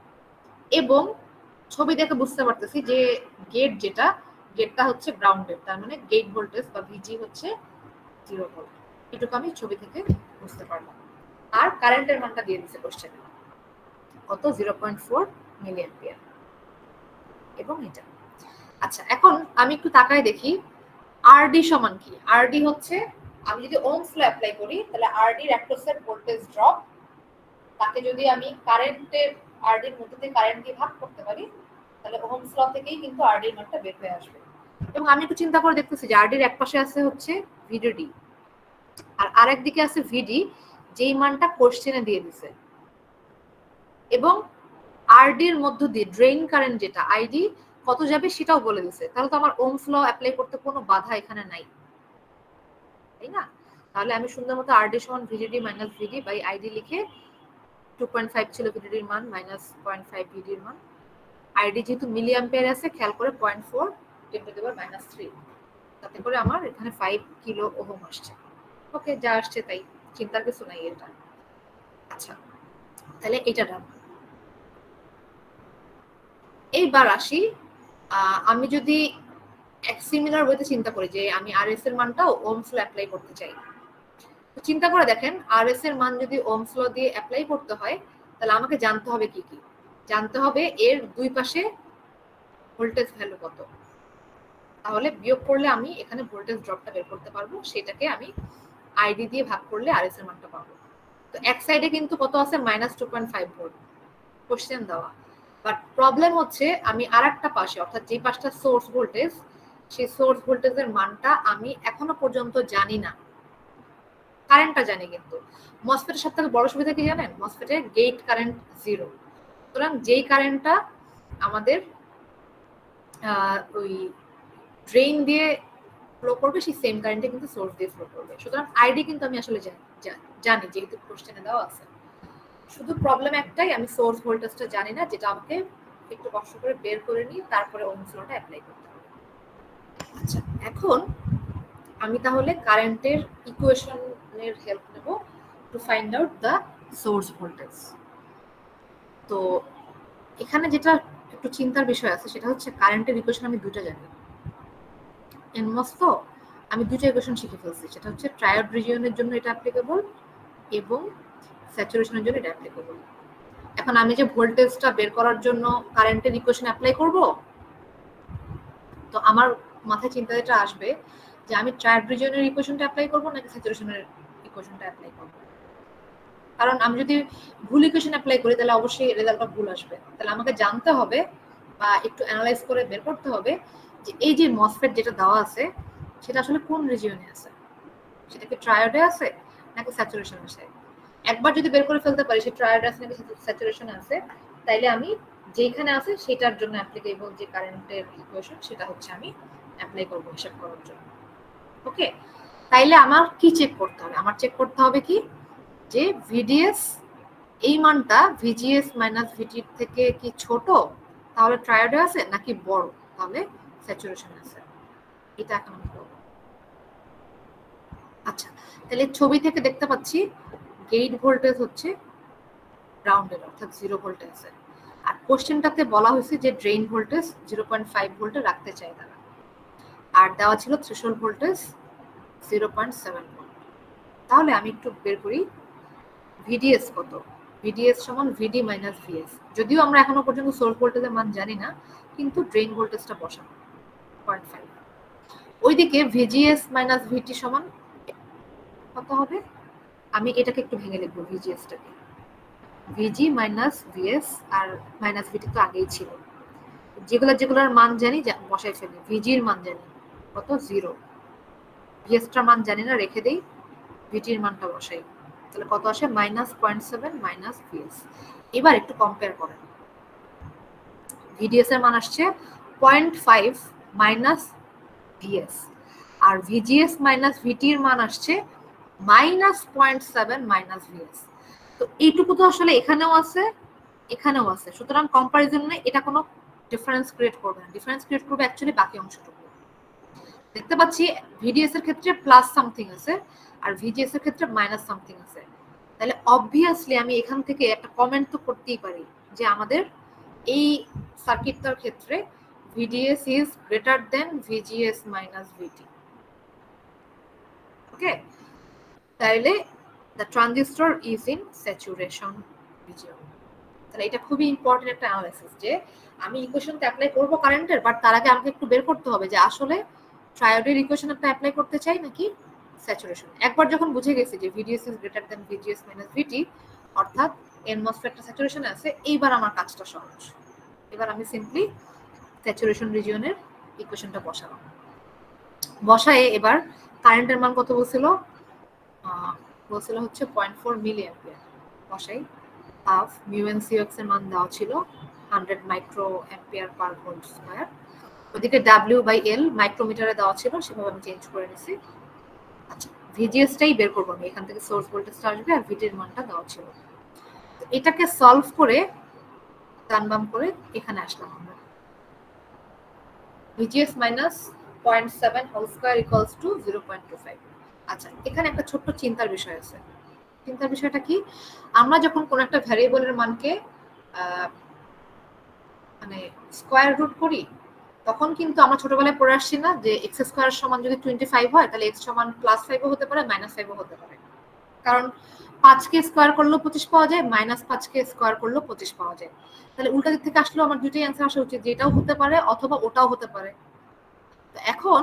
এবং ছবি দেখে বুঝতে পারতেছি যে গেটটা হচ্ছে গ্রাউন্ডেড, তার মানে গেট ভোল্টেজ বা ভিজি হচ্ছে 0 ভোল্ট। এটুকু আমি ছবি থেকে বুঝতে পারলাম। আর কারেন্টের মানটা দিয়ে দিচ্ছে কোশ্চেনে, কত 0.4 মিলি অ্যাম্পিয়ার এবং এটা। আচ্ছা, এখন আমি একটু তাকায় দেখি আরডি সমান কি। আরডি হচ্ছে আমি যদি ওহমস ল অ্যাপ্লাই করি তাহলে আরডির অ্যাক্রসের ভোল্টেজ ড্রপ, তাকে যদি আমি কারেন্টের আরডির মধ্যে দিয়ে কারেন্ট দিয়ে ভাগ করতে পারি তাহলে ওহমস ল থেকেই কিন্তু আরডির মানটা বের হয়ে আসবে। এবং আমি একটু চিন্তা করে দেখতেছি যে আরডির এক পাশে আছে হচ্ছে ভিডিডি আর আরেক দিকে আছে ভিডি, যেই মানটা কোশ্চেনে দিয়ে দিছে, এবং আরডির মধ্য দিয়ে ড্রেইন কারেন্ট যেটা আইডি কত যাবে সেটাও বলে দিছে। তাহলে তো আমার ওহমস ল অ্যাপ্লাই করতে কোনো বাধা এখানে নাই, তাই না? তাহলে আমি সুন্দর মতো আরডি সমান VDD minus VD by ID লিখে 2.5 ছিল ভিডিডির মান মাইনাস 0.5 ভিডির মান, আইডি যেহেতু মিলি অ্যাম্পিয়ার আছে খেয়াল করে 0.4 10⁻³ তাতে করে আমার এখানে 5 কিলো ওহম আসছে। ওকে, যা আসছে তাই, চিন্তার কিছু নাই এটা। আচ্ছা, তাহলে এটা ডান। এইবার আসি, আমি যদি এক সিমিলার ওয়েতে চিন্তা করি যে আমি আরএস এর মানটাও ওহমস ল অ্যাপ্লাই করতে চাই, তো চিন্তা করে দেখেন আরএস এর মান যদি ওহমস ল দিয়ে অ্যাপ্লাই করতে হয় তাহলে আমাকে জানতে হবে কি কি। জানতে হবে এর দুই পাশে ভোল্টেজ ভ্যালু কত, তাহলে বিয়োগ করলে আমি এখানে ভোল্টেজ ড্রপটা বের করতে পারবো, সেটাকে আমি আইডি দিয়ে ভাগ করলে আরএস এর মানটা পাবো। তো এক সাইডে কিন্তু কত আছে -2.5 ভোল্ট কোশ্চেন দেওয়া, বাট প্রবলেম হচ্ছে আমি আরেকটা পাশে অর্থাৎ যে পাশটা সোর্স ভোল্টেজ সেই সোর্স ভোল্টেজের মানটা আমি এখনো পর্যন্ত জানি না। কারেন্টটা জানি কিন্তু মসফেটের সবথেকে বড় সুবিধা কি জানেন? মসফেটের গেট কারেন্ট 0, সুতরাং যেই কারেন্টটা আমাদের ওই ড্রেইন দিয়ে ফ্লো করবে সেই সেম কারেন্টে কিন্তু সোর্স দিয়ে ফ্লো করবে। সুতরাং আইডি কিন্তু আমি আসলে জানি যেহেতু কোশ্চেনে দেওয়া আছে। শুধু প্রবলেম একটাই, আমি সোর্স ভোল্টেজটা জানি না, যেটা আমাকে একটু কষ্ট করে বের করে নিয়ে তারপরে ওহমস লটা অ্যাপ্লাই করতে হবে। আচ্ছা, এখন আমি তাহলে কারেন্টের ইকুয়েশনের হেল্প নেব to find out the source voltage. তো এখানে যেটা একটু চিন্তার বিষয় আছে সেটা হচ্ছে কারেন্টের ইকুয়েশন আমি দুটো জানি, এনমস তো আমি দুটো ইকুয়েশন শিখে ফেলছি, সেটা হচ্ছে ট্রায়োড রিজিয়নের জন্য এটা অ্যাপ্লিকেবল এবং স্যাচুরেশনের জন্য এটা অ্যাপ্লিকেবল। এখন আমি যে ভোল্টেজটা বের করার জন্য কারেন্টের ইকুয়েশন অ্যাপ্লাই করব, তো আমার মাথায় চিন্তা যেটা আসবে যে আমি ট্রায়োড রিজিয়নের ইকুয়েশনটা অ্যাপ্লাই করব নাকি স্যাচুরেশনের ইকুয়েশনটা অ্যাপ্লাই করব। কারণ আমি যদি ভুল ইকুয়েশন অ্যাপ্লাই করি তাহলে অবশ্যই রেজাল্টটা ভুল আসবে। তাহলে আমাকে জানতে হবে বা একটু অ্যানালাইজ করে বের করতে হবে যে এই যে মসফেট যেটা দেওয়া আছে সেটা আসলে কোন রিজিয়নে আছে, সেটা কি ট্রায়োডে আছে নাকি স্যাচুরেশনে আছে। একবার যদি বের করে ফেলতে পারি সে ট্রায়োডে আছে নাকি স্যাচুরেশনে আছে, তাইলে আমি যেখানে আছে সেটার জন্য অ্যাপ্লিকেবল যে কারেন্টের ইকুয়েশন সেটা হচ্ছে আমি অ্যাপ্লাই করব হিসাব করার জন্য। ওকে, তাইলে আমার কি চেক করতে হবে? আমার চেক করতে হবে কি যে ভিডিএস এই মানটা ভিজিএস মাইনাস ভিটির থেকে কি ছোট, তাহলে ট্রায়োডে আছে, নাকি বড়, তাহলে স্যাচুরেশন আছে। এটা এখন আমি করব। আচ্ছা, তাহলে ছবি থেকে দেখতে পাচ্ছি গেট ভোল্টেজ হচ্ছে গ্রাউন্ডের, অর্থাৎ 0 ভোল্টে আছে। আর কোশ্চেনটাতে বলা হয়েছে যে ড্রেন ভোল্টেজ 0.5 ভোল্টে রাখতে চাই তারা, আর দেওয়া ছিল থ্রেশহোল্ড ভোল্টেজ 0.7 ভোল্ট। তাহলে আমি একটু বের করি ভিডিএস কত। ভিডিএস সমান ভিডি মাইনাস ভিএস। যদিও আমরা এখনো পর্যন্ত সোর্স ভোল্টেজের মান জানি না, কিন্তু ড্রেন ভোল্টেজটা বসানো 0.5। ওইদিকে ভিজিএস মাইনাস ভিটি সমান কত হবে? আমি এটাকে একটু ভেঙে লিখবো, ভিজিএসটাকে ভিজি মাইনাস ভিএস, আর মাইনাস ভিটি তো আগেই ছিল। যেগুলোর মান জানি বসাই ফেলি। ভিজির মান জানি কত, 0। ভিএসটার মান জানি না, রেখে দেই, ভিটির মানটা বসাই। তাহলে কত আসে? -0.7 মাইনাস ভিএস। এবার একটু কম্পেয়ার করেন। ভিডিএস এর মান আসছে 0.5 মাইনাস ভিএস, আর ভিজিএস মাইনাস ভিটির মান আসছে -0.7 মাইনাস ভিএস। তো এইটুকু তো আসলে এখানেও আছে, এখানেও আছে, সুতরাং কম্পারিজনে এটা কোনো ডিফারেন্স ক্রিয়েট করবে না। ডিফারেন্স ক্রিয়েট করবে অ্যাকচুয়ালি বাকি অংশটুকু। দেখতে পাচ্ছি ভিডিএস এর ক্ষেত্রে প্লাস সামথিং আছে, আর ভিজিএস এর ক্ষেত্রে মাইনাস সামথিং আছে। তাহলে অবভিয়াসলি আমি এখান থেকে একটা কমেন্ট তো করতেই পারি যে আমাদের এই সার্কিটটার ক্ষেত্রে VDS is greater than VGS minus VT. Okay, তাহলে the transistor is in saturation region. তাহলে এটা খুবই ইম্পর্টেন্ট একটা অ্যানালাইসিস, যে আমি ইকুয়েশনটা অ্যাপ্লাই করব কারেন্টের, বাট তার আগে আমাকে একটু বের করতে হবে যে আসলে ট্রায়োডের ইকুয়েশনটা অ্যাপ্লাই করতে চাই নাকি স্যাচুরেশন। একবার যখন বুঝে গেছি যে VDS is greater than VGS minus VT, অর্থাৎ এনমস একটা স্যাচুরেশনে আছে, এইবার আমার কাজটা সহজ। এবার আমি সিম্পলি স্যাচুরেশন রিজিয়নের ইকুয়েশনটা বসালাম। বসায়ে এবার কারেন্টের মান কত বলছিল হচ্ছে 0.4 মিলি অ্যাম্পিয়ার। বসাই হাফ μnCox এর মান দেওয়া ছিল 100 micro ampere per volt square. ওদিকে W/L মাইক্রোমিটারে দেওয়া ছিল, সেভাবে আমি চেঞ্জ করে নিছি। আচ্ছা, ভিজিএসটাই বের করবো আমি, এখান থেকে সোর্স ভোল্টেজটা আসবে, আর ভিটির মানটা দেওয়া ছিল। তো এটাকে সলভ করে ডান বাম করে এখানে আসলাম আমরা। VGS minus 0.7 whole square equals to 0.25। আচ্ছা, এখানে একটা ছোট্ট চিন্তার বিষয় আছে। চিন্তার বিষয়টা কি? আমরা যখন কোন একটা ভ্যারিয়েবলের মানকে মানে স্কয়ার রুট করি, তখন কিন্তু আমরা ছোটবেলায় পড়ে আসছি না যে এক্স স্কয়ার সমান যদি 25 হয়, তাহলে এক্স সমান +5ও হতে পারে, -5ও হতে পারে। কারণ 5কে স্কয়ার করলেও 25 পাওয়া যায়, -5কে স্কয়ার করলেও 25 পাওয়া যায়। তাহলে উল্টা দিক থেকে আসলেও আমার দুটোই অ্যান্সার আসা উচিত, যে এটাও হতে পারে অথবা ওটাও হতে পারে। তো এখন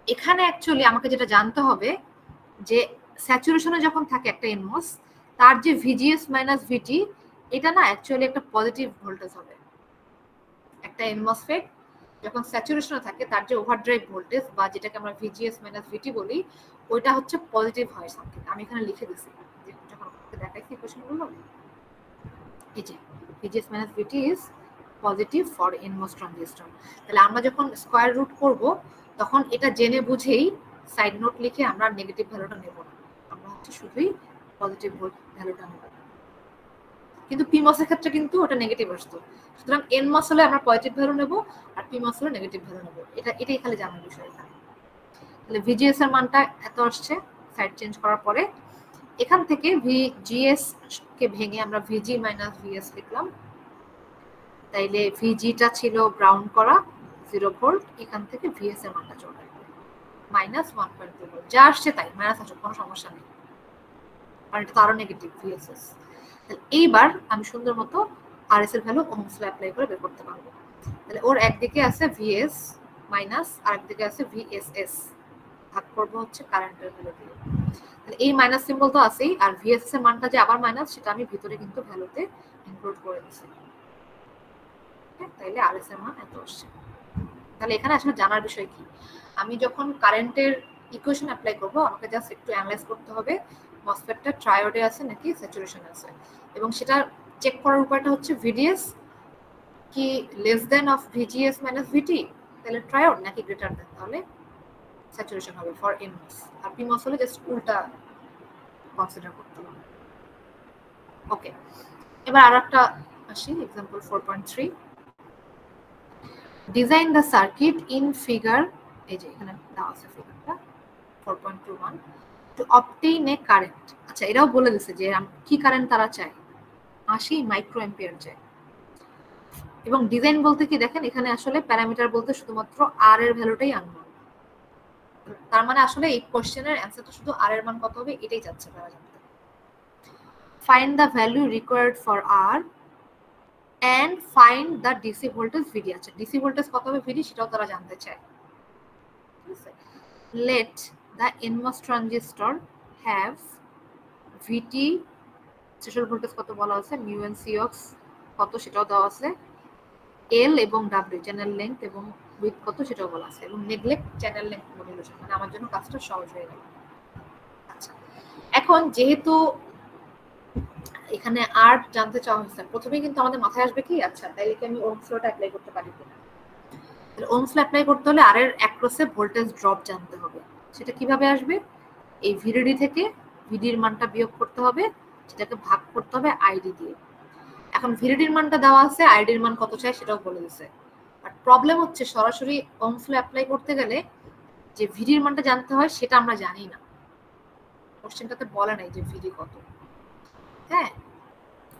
এখানে অ্যাকচুয়ালি আমাকে যেটা জানতে হবে যে স্যাচুরেশনে যখন থাকে একটা এনমস, তার যে ভিজিএস মাইনাস ভিটি, এটা না অ্যাকচুয়ালি একটা পজিটিভ ভোল্টেজ হবে। একটা এনমসফেট যখন স্যাচুরেশনে থাকে, তার যে ওভারড্রাইভ ভোল্টেজ বা যেটাকে আমরা ভিজিএস মাইনাস ভিটি বলি, ওইটা হচ্ছে পজিটিভ হয় সামথিং। আমি এখানে লিখে দিছি, যখন দেখাইছি কোশ্চেনগুলো, এই যে VGS minus VT is positive for NMOS transistor. তাহলে আমরা যখন স্কয়ার রুট করব, তখন এটা জেনে বুঝেই সাইড নোট লিখে আমরা নেগেটিভ ভ্যালুটা নেব না, আমরা হচ্ছে শুধুই পজিটিভ ভ্যালুটা নেব। কিন্তু পিমস এর ক্ষেত্রে কিন্তু ওটা নেগেটিভ আসতো, সুতরাং এনমস হলে আমরা পজিটিভ ভ্যালু নেব, আর পিমস হলে নেগেটিভ ভ্যালু নেব। এটাই খালি জানার বিষয় এখানে। তাহলে ভিজিএস এর মানটা এত আসছে, সাইড চেঞ্জ করার পরে এখান থেকে ভিজিএস কে ভেঙে আমরা ভিজি মাইনাস ভিএস লিখলাম। তাইলে ভিজিটা ছিল গ্রাউন্ড করা 0 ভোল্ট, এখান থেকে ভিএস এর মানটা চলে আসবে -1.2 ভোল্ট। যা আসছে তাই, মাইনাস আসুক, কোনো সমস্যা নেই, কারণ এটা তো আরো নেগেটিভ ভিএসএস। তাহলে এইবার আমি সুন্দর মতো আরএস এর ভ্যালু ওহমস ল অ্যাপ্লাই করে বের করতে পারবো। তাহলে ওর একদিকে আছে ভিএস মাইনাস, আর একদিকে আছে ভিএসএস, ভাগ করবো হচ্ছে কারেন্টের ভ্যালু দিয়ে। তাহলে এই মাইনাস সিম্বল তো আছেই, আর ভিএসএস এর মানটা যে আবার মাইনাস, সেটা আমি ভিতরে কিন্তু ভ্যালুতে ইনক্লুড করে দিয়েছি। তাইলে আরএস এর মান এত আসছে। তাহলে এখানে আসলে জানার বিষয় কি, আমি যখন কারেন্টের ইকুয়েশন অ্যাপ্লাই করব, আমাকে জাস্ট একটু অ্যানালাইজ করতে হবে মসফেটটা ট্রায়োডে আছে নাকি স্যাচুরেশনে আছে, এবং সেটা চেক করার উপায়টা হচ্ছে ভিডিএস কি less than of VGS minus VT, তাহলে ট্রায়োড, নাকি গ্রেটার দেন, তাহলে স্যাচুরেশন হবে ফর এনমস। আর পিমস হলে জাস্ট উল্টা কনসিডার করতে হবে। ওকে, এবার আর একটা আসি, example 4.3, design the circuit in figure, এই যে এখানে দেওয়া আছে ফিগারটা 4.21, টু অবটেইন এ কারেন্ট। আচ্ছা, এরাও বলে দিচ্ছে যে কি কারেন্ট তারা চায়, 80 মাইক্রো অ্যাম্পিয়ার চায়। এবং ডিজাইন বলতে কি দেখেন, এখানে আসলে প্যারামিটার বলতে শুধুমাত্র আর এর ভ্যালুটাই আননোন। তার মানে আসলে এই কোশ্চেনের অ্যান্সারটা শুধু আর এর মান কত হবে এটাই চাচ্ছে তারা জানতে। Find the value required for R and find the DC voltage VD। আচ্ছা, DC ভোল্টেজ কত হবে VD সেটাও তারা জানতে চায়। Let the NMOS transistor have VT, threshold voltage কত বলা আছে, মিউ এন সি অক্স কত সেটাও দেওয়া আছে, এল এবং ডাব্লিউ চ্যানেল লেংথ এবং উইথ কত সেটাও বলা আছে, এবং নেগলেক্ট চ্যানেল লেংথ মডুলেশন, মানে আমার জন্য কাজটা সহজ হয়ে গেল। আচ্ছা, এখন যেহেতু এখানে আর জানতে চাওয়া হচ্ছে, প্রথমে কিন্তু আমাদের মাথায় আসবে কি, আচ্ছা তাইলে কি আমি ওহমস লটা অ্যাপ্লাই করতে পারি কিনা। তাহলে ওহমস ল অ্যাপ্লাই করতে হলে আর এর অ্যাক্রসে ভোল্টেজ ড্রপ জানতে হবে। সেটা কিভাবে আসবে, এই ভিডিডি থেকে ভিডির মানটা বিয়োগ করতে হবে, সেটাকে ভাগ করতে হবে আইডি দিয়ে। এখন ভিডিডির মানটা দেওয়া আছে, আইডির মান কত চাই সেটাও বলে দিছে। বাট প্রবলেম হচ্ছে সরাসরি ওহমস ল অ্যাপ্লাই করতে গেলে যে ভিডির মানটা জানতে হয় সেটা আমরা জানি না, কোশ্চেনটাতে বলে নাই যে ভিডি কত। হ্যাঁ,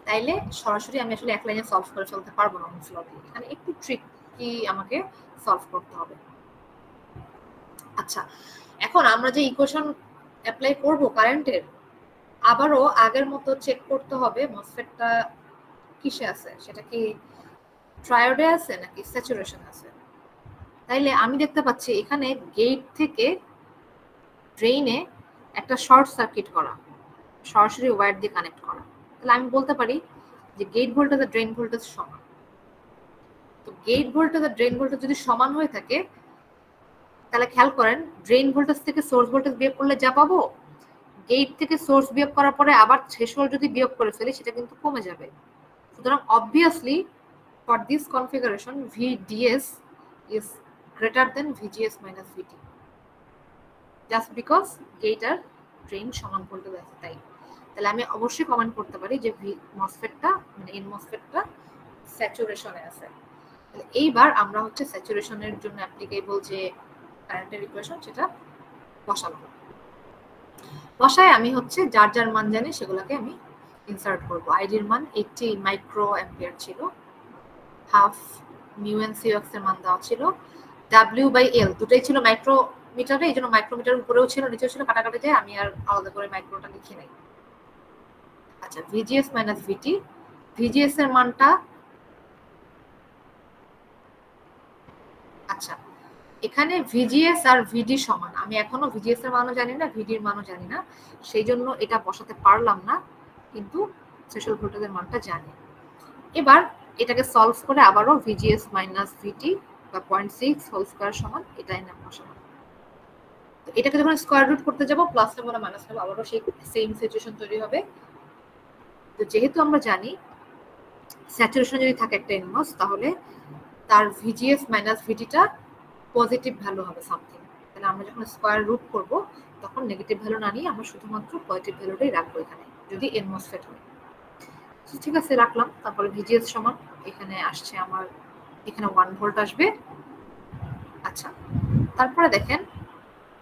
তাইলে সরাসরি আমি আসলে এক লাইনে সলভ করে ফেলতে পারবো না ওহমস ল দিয়ে, এখানে একটু ট্রিকি আমাকে সলভ করতে হবে। আচ্ছা, এখন আমরা যে ইকুয়েশন অ্যাপ্লাই করব কারেন্টের, আবারও আগের মতো চেক করতে হবে মসফেটটা কিসে আছে, সেটা কি ট্রায়োডে আছে নাকি স্যাচুরেশন আছে। তাইলে আমি দেখতে পাচ্ছি এখানে গেট থেকে ড্রেইনে একটা শর্ট সার্কিট করা, সরাসরি ওয়্যার দিয়ে কানেক্ট করা। তাহলে আমি বলতে পারি যে গেট ভোল্টেজ আর ড্রেন ভোল্টেজ সমান। তো গেট ভোল্টেজ আর ড্রেন ভোল্টেজ যদি সমান হয়ে থাকে, তাহলে খেয়াল করেন ড্রেন ভোল্টেজ থেকে সোর্স ভোল্টেজ বিয়োগ করলে যা পাবো, গেট থেকে সোর্স বিয়োগ করার পরে আবার থ্রেশহোল্ড যদি বিয়োগ করে ফেলি সেটা কিন্তু কমে যাবে। সুতরাং obviously for this configuration VDS is greater than VGS minus VT, just because gate আর ড্রেন সমান ভোল্টেজ আছে তাই। তাহলে আমি অবশ্যই কমেন্ট করতে পারি যে মসফেটটা মানে এন মসফেটটা স্যাচুরেশনে আছে। তাহলে এইবার আমরা হচ্ছে স্যাচুরেশনের জন্য অ্যাপ্লিকেবল যে কারেন্টের ইকুয়েশন সেটা বসাবো। বসায় আমি হচ্ছে যার যার মান জানি সেগুলোকে আমি ইনসার্ট করব। আইডির মান 80 মাইক্রো অ্যাম্পিয়ার ছিল, half mu N C ox এর মান দেওয়া ছিল, ডাব্লিউ বাই এল দুটাই ছিল মাইক্রোমিটারে, এই জন্য মাইক্রোমিটার উপরেও ছিল নিচেও ছিল, কাটাকাটি যায়, আমি আর আলাদা করে মাইক্রোটা লিখি নাই। আচ্ছা, ভিজিএস মাইনাস ভিটি, ভিজিএস এর মানটা, আচ্ছা এখানে ভিজিএস আর ভিডি সমান, আমি এখনো ভিজিএস এর মানও জানি না, ভিডির মানও জানি না, সেই জন্য এটা বসাতে পারলাম না, কিন্তু থ্রেশহোল্ড ভোল্টেজের মানটা জানি। এবার এটাকে সলভ করে আবারও ভিজিএস মাইনাস ভিটি বা 0.6 হোল স্কয়ার সমান এটা এনে বসাবো। তো এটাকে যখন স্কয়ার রুট করতে যাব প্লাস নেব না মাইনাস নেব, আবারও সেই সেম সিচুয়েশন তৈরি হবে। তো যেহেতু আমরা জানি স্যাচুরেশন যদি থাকে একটা এনমস, তাহলে তার ভিজিএস মাইনাস ভিটিটা পজিটিভ ভ্যালু হবে সামথিং। তাহলে আমরা যখন স্কয়ার রুট করব তখন নেগেটিভ ভ্যালু না নিয়ে আমরা শুধুমাত্র পজিটিভ ভ্যালুটাই রাখবো এখানে, যদি এনমসফেট হয়। ঠিক আছে, রাখলাম। তারপরে ভিজিএস সমান এখানে আসছে আমার, এখানে 1 ভোল্ট আসবে। আচ্ছা, তারপরে দেখেন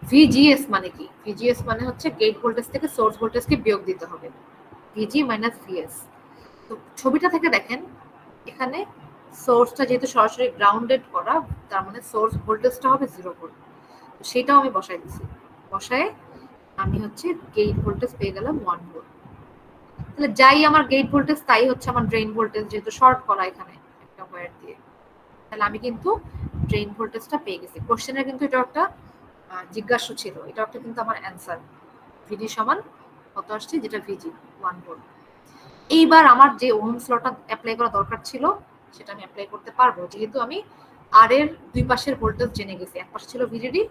ভিজিএস মানে কি, ভিজিএস মানে হচ্ছে গেট ভোল্টেজ থেকে সোর্স ভোল্টেজকে বিয়োগ দিতে হবে, ভিজি মাইনাস ভিএস। তো ছবিটা থেকে দেখেন এখানে সোর্সটা যেহেতু সরাসরি গ্রাউন্ডেড করা, তার মানে সোর্স ভোল্টেজটা হবে 0 ভোল্ট, সেটাও আমি বসাই দিছি। বসায় আমি হচ্ছে গেট ভোল্টেজ পেয়ে গেলাম 1 ভোল্ট। তাহলে যাই আমার গেট ভোল্টেজ তাই হচ্ছে আমার ড্রেন ভোল্টেজ, যেহেতু শর্ট করা এখানে একটা ওয়্যার দিয়ে। তাহলে আমি কিন্তু ড্রেন ভোল্টেজটা পেয়ে গেছি। কোশ্চেনের কিন্তু এটা একটা জিজ্ঞাসা ছিল, এটা একটা কিন্তু আমার অ্যান্সার। ভিডি সমান কত আসছে, যেটা ভিজি 1 ভোল্ট। এইবার আমার যে ওহমস লটা অ্যাপ্লাই করা দরকার ছিল সেটা আমি অ্যাপ্লাই করতে পারবো, যেহেতু আমি আর এর দুই পাশের ভোল্টেজ জেনে গেছি। এক পাশে ছিল ভিডিডি,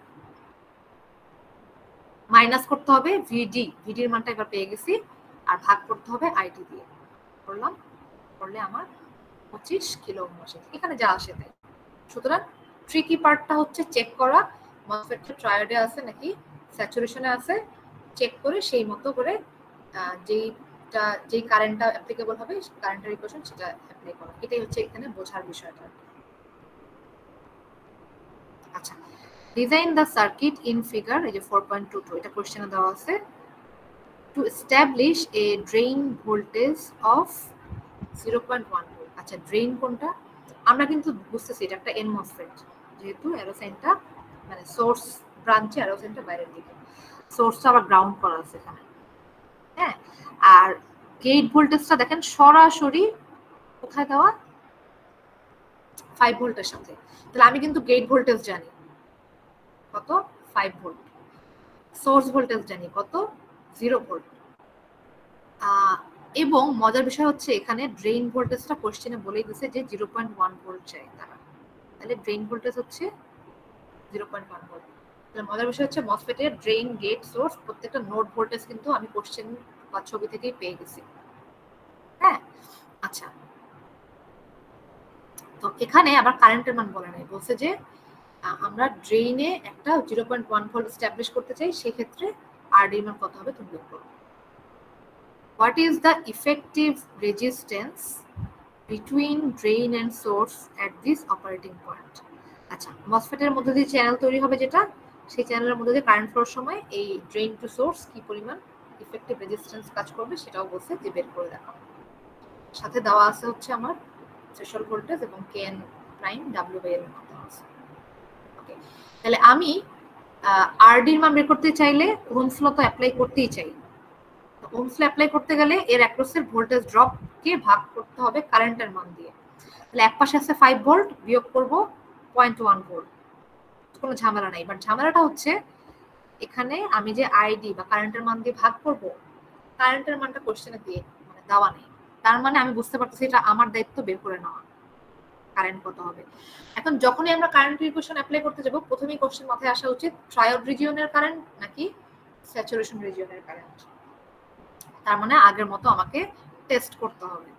মাইনাস করতে হবে ভিডি, ভিডির মানটা এবার পেয়ে গেছি, আর ভাগ করতে হবে আইডি দিয়ে। করলাম, করলে আমার 25 কিলো ওহম আসে, এখানে যা আসে তাই। সুতরাং ট্রিকি পার্টটা হচ্ছে চেক করা মসফেটটা ট্রায়োডে আছে নাকি স্যাচুরেশনে আছে, চেক করে সেই মতো করে যেই যেটা যেই কারেন্টটা অ্যাপ্লিকেবল হবে কারেন্টের ইকুয়েশন সেটা অ্যাপ্লাই করা, এটাই হচ্ছে এখানে বোঝার বিষয়টা। আচ্ছা, design the circuit in figure, এই যে 4.22 এটা কোশ্চেনে দেওয়া আছে, to establish a drain voltage of 0.1 volt. আচ্ছা, ড্রেইন কোনটা? আমরা কিন্তু বুঝতেছি এটা একটা এন মসফেট, যেহেতু অ্যারোসাইনটা মানে সোর্স ব্রাঞ্চে অ্যারোসাইনটা বাইরের দিকে, সোর্সটা আবার গ্রাউন্ড করা আছে এখানে। হ্যাঁ, আর গেট ভোল্টেজটা দেখেন সরাসরি কোথায় দেওয়া, 5 ভোল্টের সাথে। তাহলে আমি কিন্তু গেট ভোল্টেজ জানি কত, 5 ভোল্ট। সোর্স ভোল্টেজ জানি কত, 0 ভোল্ট। এবং মজার বিষয় হচ্ছে এখানে ড্রেইন ভোল্টেজটা কোশ্চেনে বলেই দিয়েছে যে 0.1 ভোল্ট চাই তারা, তাহলে ড্রেইন ভোল্টেজ হচ্ছে 0.1 ভোল্ট। তাহলে মজার বিষয় হচ্ছে মসফেটের ড্রেইন, গেট, সোর্স প্রত্যেকটা নোড ভোল্টেজ কিন্তু আমি কোশ্চেন বা ছবি থেকেই পেয়ে গেছি। হ্যাঁ, আচ্ছা, তো এখানে আবার কারেন্টের মান বলে নাই, বলছে যে আমরা ড্রেইনে একটা 0.1 ভোল্ট এস্টাবলিশ করতে চাই, সেক্ষেত্রে আরডি মান কত হবে তুমি বের করো। What is the effective resistance between drain and source at this operating point? আচ্ছা, মসফেটের মধ্যে দিয়ে চ্যানেল তৈরি হবে যেটা, সেই চ্যানেলের মধ্যে দিয়ে কারেন্ট ফ্লোর সময় এই ড্রেন টু সোর্স কি পরিমাণ ইফেক্টিভ রেজিস্ট্যান্স কাজ করবে সেটাও বলছে যে বের করে দেখাও। সাথে দেওয়া আছে হচ্ছে আমার থ্রেশহোল্ড ভোল্টেজ এবং কেএন প্রাইম ডাব্লিউ/এল এর মান দেওয়া আছে। ওকে, তাহলে আমি আরডি এর মান বের করতে চাইলে ওহমস ল তো অ্যাপ্লাই করতেই চাই। ওহমস ল অ্যাপ্লাই করতে গেলে এর অ্যাক্রসের ভোল্টেজ ড্রপ কে ভাগ করতে হবে কারেন্টের মান দিয়ে। তাহলে এক পাশে আছে 5 ভোল্ট, বিয়োগ করব 0.1 ভোল্ট, কোনো ঝামেলা নাই। বাট ঝামেলাটা হচ্ছে এখানে আমি যে আইডি বা কারেন্টের মান দিয়ে ভাগ করব, কারেন্টের মানটা কোশ্চেনে দিয়ে মানে দেওয়া নেই। তার মানে আমি বুঝতে পারতেছি এটা আমার দায়িত্ব বের করে নেওয়া কারেন্ট কত হবে। এখন যখনই আমরা কারেন্ট ইকুয়েশন অ্যাপ্লাই করতে যাব, প্রথমেই কোশ্চেন মাথায় আসা উচিত ট্রায়োড রিজিয়নের কারেন্ট নাকি স্যাচুরেশন রিজিয়নের কারেন্ট। তার মানে আগের মতো আমাকে টেস্ট করতে হবে।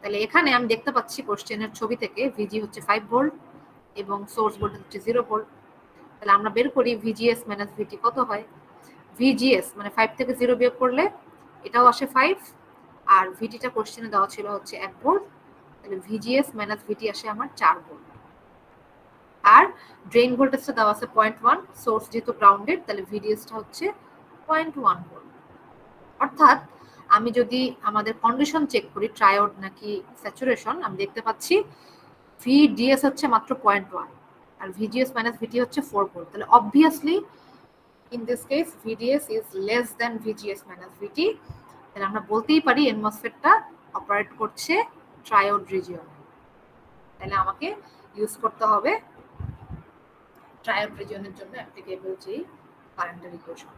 তাহলে এখানে আমি দেখতে পাচ্ছি কোশ্চেনের ছবি থেকে ভিজি হচ্ছে 5 ভোল্ট এবং সোর্স ভোল্টেজ হচ্ছে 0 ভোল্ট। তাহলে আমরা বের করি ভিজিএস মাইনাস ভিটি কত হয়। ভিজিএস মানে 5 থেকে 0 বিয়োগ করলে এটাও আসে 5, আর ভিটিটা কোশ্চেনে দেওয়া ছিল হচ্ছে 1 ভোল্ট, তাহলে ভিজিএস মাইনাস ভিটি আসে আমার 4 ভোল্ট। আর ড্রেন ভোল্টেজটা দেওয়া আছে 0.1, সোর্স যেহেতু গ্রাউন্ডেড তাহলে ভিডিএসটা হচ্ছে 0.1 ভোল্ট। অর্থাৎ আমি যদি আমাদের কন্ডিশন চেক করি ট্রায়োড নাকি স্যাচুরেশন, আমি দেখতে পাচ্ছি ভিডিএস হচ্ছে মাত্র 0.1 আর ভিজিএস মাইনাস ভিটি হচ্ছে 4 ভোল্ট। তাহলে obviously in this case VDS is less than VGS minus VT. তাহলে আমরা বলতেই পারি এন মসফেটটা অপারেট করছে ট্রায়োড রিজিয়নে। তাহলে আমাকে ইউজ করতে হবে ট্রায়োড রিজিয়নের জন্য অ্যাপ্লিকেবল যে কারেন্টের ইকুয়েশন।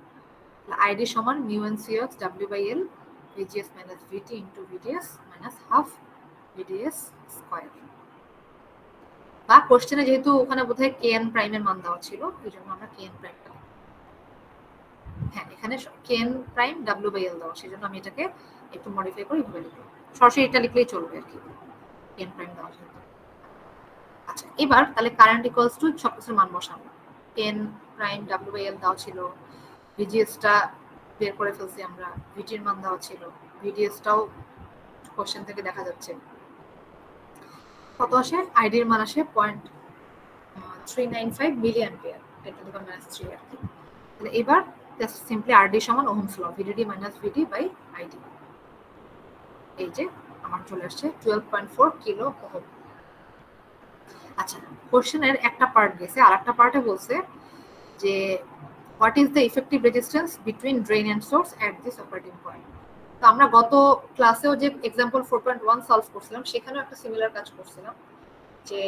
আইডি সমান mu N C X W by L VGS minus VT into VDS minus half VDS square. বা কোশ্চেনে যেহেতু ওখানে বোধহয় কেএন প্রাইমের মান দেওয়া ছিল, এই জন্য আমরা কেএন প্রাইমটা, হ্যাঁ এখানে কেএন প্রাইম ডাব্লিউ/এল দেওয়া, সেই জন্য আমি এটাকে একটু মডিফাই করে এভাবে লিখব। সরাসরি এটা লিখলেই চলবে আর কি, কেএন প্রাইম দেওয়া যেহেতু। আচ্ছা, এবার তাহলে কারেন্ট ইকুয়ালস টু সবকিছুর মান বসাবো। কেএন প্রাইম ডাব্লিউ/এল দেওয়া ছিল, ভিজিএসটা বের করে ফেলছি আমরা, ভিটির মান দেওয়া ছিল, ভিডিএসটাও কোশ্চেন থেকে দেখা যাচ্ছে কত আসে, আইডির মান আসে 0.395 মিলি অ্যাম্পিয়ার, এটা থেকে -3 আর কি। তাহলে এবার জাস্ট সিম্পলি আরডি সমান ohms law, VDD minus VD by ID. এই যে আমার চলে আসছে 12.4 কিলো ওহম। আচ্ছা, কোশ্চেনের একটা পার্ট গেছে, আর একটা পার্টে বলছে যে what is the effective resistance between drain and source at this operating point. তো আমরা গত ক্লাসেও যে एग्जांपल 4.1 সলভ করছিলাম সেখানেও একটা সিমিলার কাজ করছিলাম, যে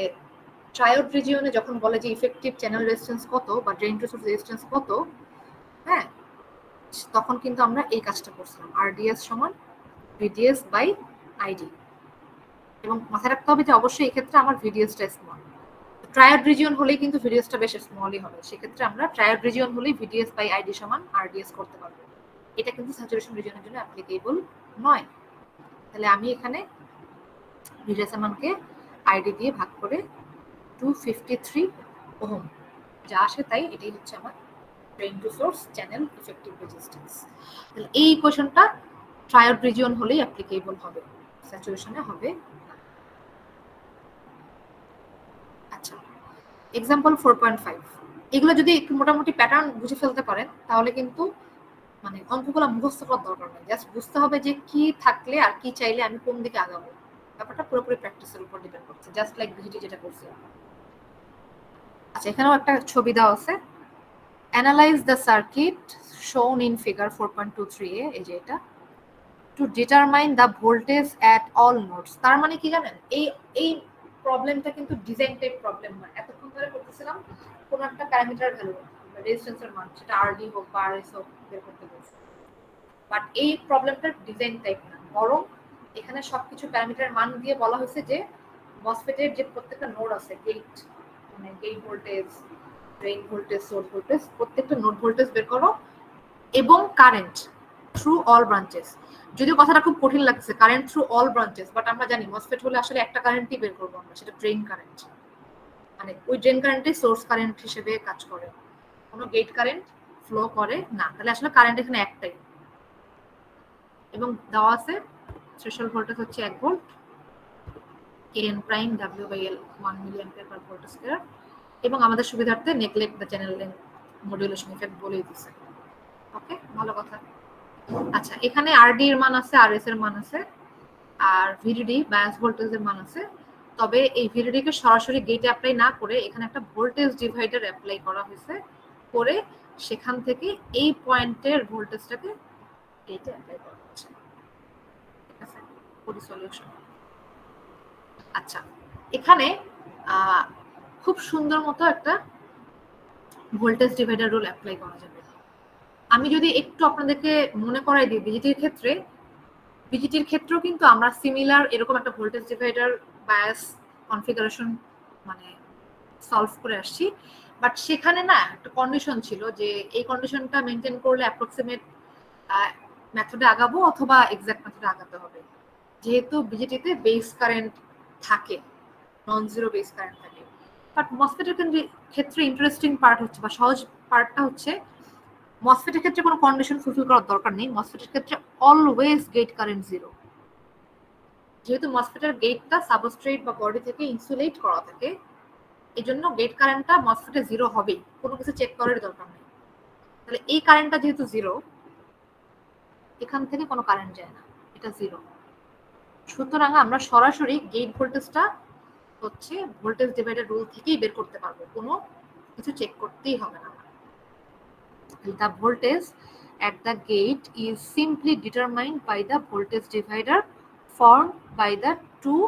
ট্রায়োড রিজিয়নে যখন বলে যে ইফেক্টিভ চ্যানেল রেজিস্ট্যান্স কত বা ড্রেন টু সোর্স রেজিস্ট্যান্স কত, হ্যাঁ তখন কিন্তু আমরা এই কাজটা করছিলাম, আরডিএস সমান ভিডিএস বাই আইডি। এবং মাথায় রাখতে হবে যে অবশ্যই এই ক্ষেত্রে আমার ভিডিএসটা স্মল, ট্রায়োড রিজিয়ন হলেই কিন্তু ভিডিএসটা বেশ স্মলই হবে, সেক্ষেত্রে আমরা ট্রায়োড রিজিয়ন হলেই ভিডিএস বাই আইডি সমান আরডিএস করতে পারবো। এটা কিন্তু স্যাচুরেশন রিজিয়নের জন্য অ্যাপ্লিকেবল নয়। তাহলে আমি এখানে ভিডিএস এর মানকে আইডি দিয়ে ভাগ করে 253 ওহম যা আসে তাই এটাই হচ্ছে আমার drain to source channel effective resistance. তাহলে এই ইকুয়েশনটা ট্রায়োড রিজিয়ন হলেই অ্যাপ্লিকেবল হবে, স্যাচুরেশনে হবে। আচ্ছা, এক্সাম্পল 4.5, এগুলো যদি একটু মোটামুটি প্যাটার্ন বুঝে ফেলতে পারেন তাহলে কিন্তু মানে অঙ্কগুলো মুখস্থ করার দরকার নেই, জাস্ট বুঝতে হবে যে কি থাকলে আর কি চাইলে আমি কোন দিকে আগাবো। ব্যাপারটা পুরোপুরি প্র্যাকটিসের উপর ডিপেন্ড করছে, জাস্ট লাইক ভিজিটি যেটা করছি। আচ্ছা, এখানেও একটা ছবি দেওয়া আছে, অ্যানালাইজ দ্য সার্কিট শোন ইন ফিগার 4.23 এ, এই যে এটা, to determine the voltage at all nodes. তার মানে কি জানেন, এই প্রবলেমটা কিন্তু ডিজাইন টাইপ প্রবলেম না। এতক্ষণ ধরে করতেছিলাম কোন একটা প্যারামিটার ভ্যালু, রেজিস্ট্যান্সের মান, সেটা আরডি হোক বা আরএস হোক, বের করতে বলছি। বাট এই প্রবলেমটা ডিজাইন টাইপ না, বরং এখানে সবকিছু প্যারামিটার মান দিয়ে বলা হয়েছে যে মসফেটের যে প্রত্যেকটা নোড আছে, গেট মানে gate voltage, drain voltage, source voltage, প্রত্যেকটা নোড ভোল্টেজ বের করো এবং কারেন্ট থ্রু অল ব্রাঞ্চেস। যদিও কথাটা খুব কঠিন লাগছে, current through all branches, but আমরা জানি মসফেট হলে আসলে একটা কারেন্টই বের করবো আমরা, সেটা ড্রেন কারেন্ট। মানে ওই ড্রেন কারেন্টই সোর্স কারেন্ট হিসেবে কাজ করে, কোনো গেট কারেন্ট ফ্লো করে না। তাহলে আসলে কারেন্ট এখানে একটাই, এবং দেওয়া আছে থ্রেশহোল্ড ভোল্টেজ হচ্ছে 1 volt, kn prime W/L 1 milli ampere per volt square, এবং আমাদের সুবিধার্থে neglect the channel length modulation effect বলেই দিছে। ওকে, ভালো কথা। আচ্ছা, এখানে আরডি এর মান আছে, আরএস এর মান আছে, আর ভিডিডি বায়াস ভোল্টেজের মান আছে। তবে এই ভিডিডি কে সরাসরি গেটে অ্যাপ্লাই না করে এখানে একটা ভোল্টেজ ডিভাইডার অ্যাপ্লাই করা হয়েছে, করে সেখান থেকে এই পয়েন্টের ভোল্টেজটাকে গেটে অ্যাপ্লাই করা হচ্ছে। ঠিক আছে, পুরো সলিউশন। আচ্ছা, এখানে খুব সুন্দর মতো একটা ভোল্টেজ ডিভাইডার রুল অ্যাপ্লাই করা যাবে। আমি যদি একটু আপনাদেরকে মনে করাই দিই, বিজিটির ক্ষেত্রেও কিন্তু আমরা সিমিলার এরকম একটা ভোল্টেজ ডিভাইডার বায়াস কনফিগারেশন মানে সলভ করে আসছি। বাট সেখানে না একটা কন্ডিশন ছিল যে এই কন্ডিশনটা মেনটেন করলে অ্যাপ্রক্সিমেট মেথডে আগাবো অথবা এক্সাক্ট মেথডে আগাতে হবে। যেহেতু বিজিটিতে বেস কারেন্ট থাকে, নন জিরো বেস কারেন্ট থাকে। বাট মসফেটের ক্ষেত্রে ইন্টারেস্টিং পার্ট হচ্ছে বা সহজ পার্টটা হচ্ছে, মসফেটের ক্ষেত্রে কোনো কন্ডিশন ফুলফিল করার দরকার নেই। মসফেটের ক্ষেত্রে অলওয়েজ গেট কারেন্ট জিরো, যেহেতু মসফেটের গেটটা সাবস্ট্রেট বা বডি থেকে ইনসুলেট করা থাকে, এই জন্য গেট কারেন্টটা মসফেটে জিরো হবেই, কোনো কিছু চেক করার দরকার নেই। তাহলে এই কারেন্টটা যেহেতু জিরো, এখান থেকে কোনো কারেন্ট যায় না, এটা জিরো। সুতরাং আমরা সরাসরি গেট ভোল্টেজটা হচ্ছে ভোল্টেজ ডিভাইডার রুল থেকেই বের করতে পারবো, কোনো কিছু চেক করতেই হবে না। The voltage at the gate is simply determined by the voltage divider formed by the two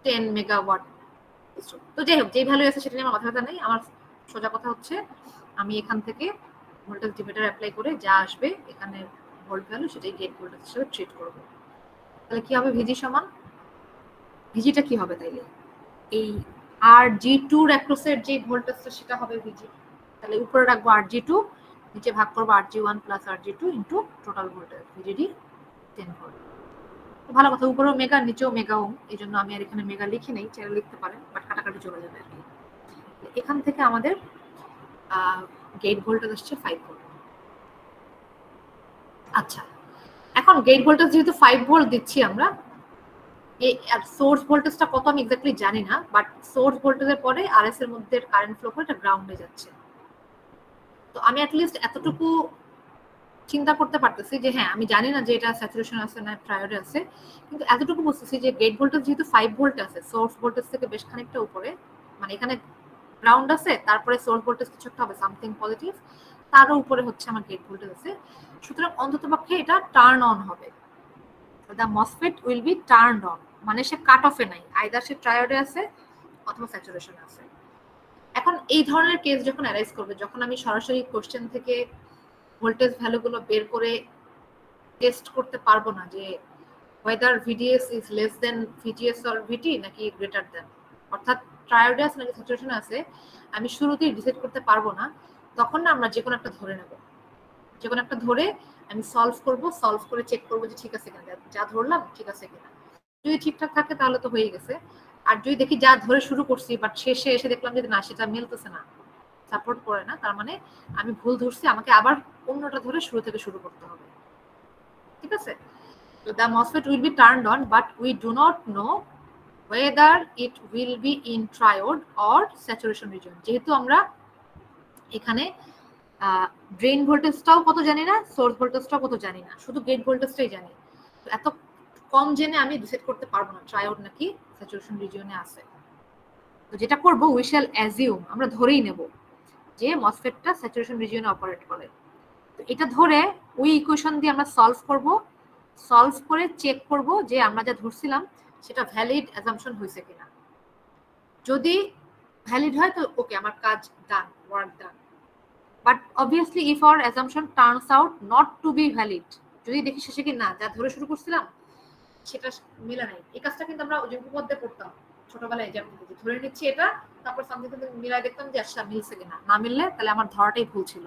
10 megawatt. তো যাই হোক, যে ভ্যালু আছে সেটা নিয়ে আমার মাথা ব্যথা নেই। আমার সোজা কথা হচ্ছে আমি এখান থেকে ভোল্টেজ ডিভাইডার অ্যাপ্লাই করে যা আসবে এখানে ভোল্ট ভ্যালু, সেটাই গেট ভোল্টেজ হিসেবে ট্রিট করব। তাহলে কি হবে, ভিজি সমান, ভিজিটা কি হবে তাইলে, এই RG2 অ্যাক্রসের যে ভোল্টেজটা সেটা হবে ভিজি। তাহলে উপরে রাখবো RG2, নিচে ভাগ করবো RG1 plus RG2 into total voltage VGD 10 volt. ভালো কথা, উপরেও মেগা নিচেও মেগা ওম, এই জন্য আমি আর এখানে মেগা লিখি নেই, চাইলে লিখতে পারেন, বাট কাটাকাটি চলে যাবে আর কি। এখান থেকে আমাদের গেট ভোল্টেজ আসছে 5 ভোল্ট। আচ্ছা, এখন গেট ভোল্টেজ যেহেতু 5 ভোল্ট দিচ্ছি আমরা, এই সোর্স ভোল্টেজটা কত আমি এক্স্যাক্টলি জানি না, বাট সোর্স ভোল্টেজের পরে আরএস এর মধ্যে কারেন্ট ফ্লো করে এটা গ্রাউন্ডে যাচ্ছে। তো আমি অ্যাটলিস্ট এতটুকু চিন্তা করতে পারতেছি যে হ্যাঁ, আমি জানি না যে এটা স্যাচুরেশন আছে না ট্রায়োডে আছে, কিন্তু এতটুকু বুঝতেছি যে গেট ভোল্টেজ যেহেতু 5 ভোল্ট আছে, সোর্স ভোল্টেজ থেকে বেশ খানিকটা উপরে, মানে এখানে গ্রাউন্ড আছে, তারপরে সোর্স ভোল্টেজ কিছু একটা হবে সামথিং পজিটিভ, তারও উপরে হচ্ছে আমার গেট ভোল্টেজ আছে। সুতরাং অন্ততপক্ষে এটা টার্ন অন হবে, the MOSFET will be turned on, মানে সে কাট অফে নাই, আইদার সে ট্রায়োডে আছে অথবা স্যাচুরেশনে আছে। এখন এই ধরনের কেস যখন অ্যারাইজ করবে, যখন আমি সরাসরি কোশ্চেন থেকে ভোল্টেজ ভ্যালুগুলো বের করে টেস্ট করতে পারবো না যে whether VDS is less than VGS or VT নাকি গ্রেটার দেন, অর্থাৎ ট্রায়োডে আছে নাকি স্যাচুরেশনে আছে, আমি শুরুতেই ডিসাইড করতে পারবো না, তখন না আমরা যে কোনো একটা ধরে নেব, যে কোনো একটা ধরে আমি সলভ করব, সলভ করে চেক করবো যে ঠিক আছে কিনা, যা ধরলাম ঠিক আছে কিনা। যদি ঠিকঠাক থাকে তাহলে তো হয়ে গেছে, আর যদি দেখি যা ধরে শুরু করছি বাট শেষে এসে দেখলাম যে না, সেটা মিলতেছে না, সাপোর্ট করে না, তার মানে আমি ভুল ধরছি, আমাকে আবার অন্যটা ধরে শুরু থেকে শুরু করতে হবে। ঠিক আছে? So the MOSFET will be turned on, but we do not know whether it will be in triode or saturation region. যেহেতু আমরা এখানে ড্রেন ভোল্টেজটাও কত জানি না, সোর্স ভোল্টেজটাও কত জানি না, শুধু গেট ভোল্টেজটাই জানি। তো এত কম জেনে আমি ডিসাইড করতে পারবো না ট্রায়োড নাকি স্যাচুরেশন রিজিয়নে আছে। তো যেটা করব, উই শ্যাল অ্যাজিউম, আমরা ধরেই নেব যে মসফেটটা স্যাচুরেশন রিজিয়নে অপারেট করে। তো এটা ধরে ওই ইকুয়েশন দিয়ে আমরা সলভ করব, সলভ করে চেক করব যে আমরা যা ধরছিলাম সেটা ভ্যালিড অ্যাজাম্পশন হয়েছে কিনা। যদি ভ্যালিড হয় তো ওকে, আমার কাজ done, work done. But obviously if our assumption turns out not to be valid, যদি দেখি শেষে কি না যা ধরে শুরু করছিলাম সেটা মিলে নাই। এই কাজটা কিন্তু আমরা ওই উপপাদ্যে করতাম ছোটবেলায়, যেমন ধরে নিচ্ছি এটা, তারপর সামনে কিন্তু মিলাই দেখতাম যে আচ্ছা মিলছে কিনা, না মিললে তাহলে আমার ধরাটাই ভুল ছিল,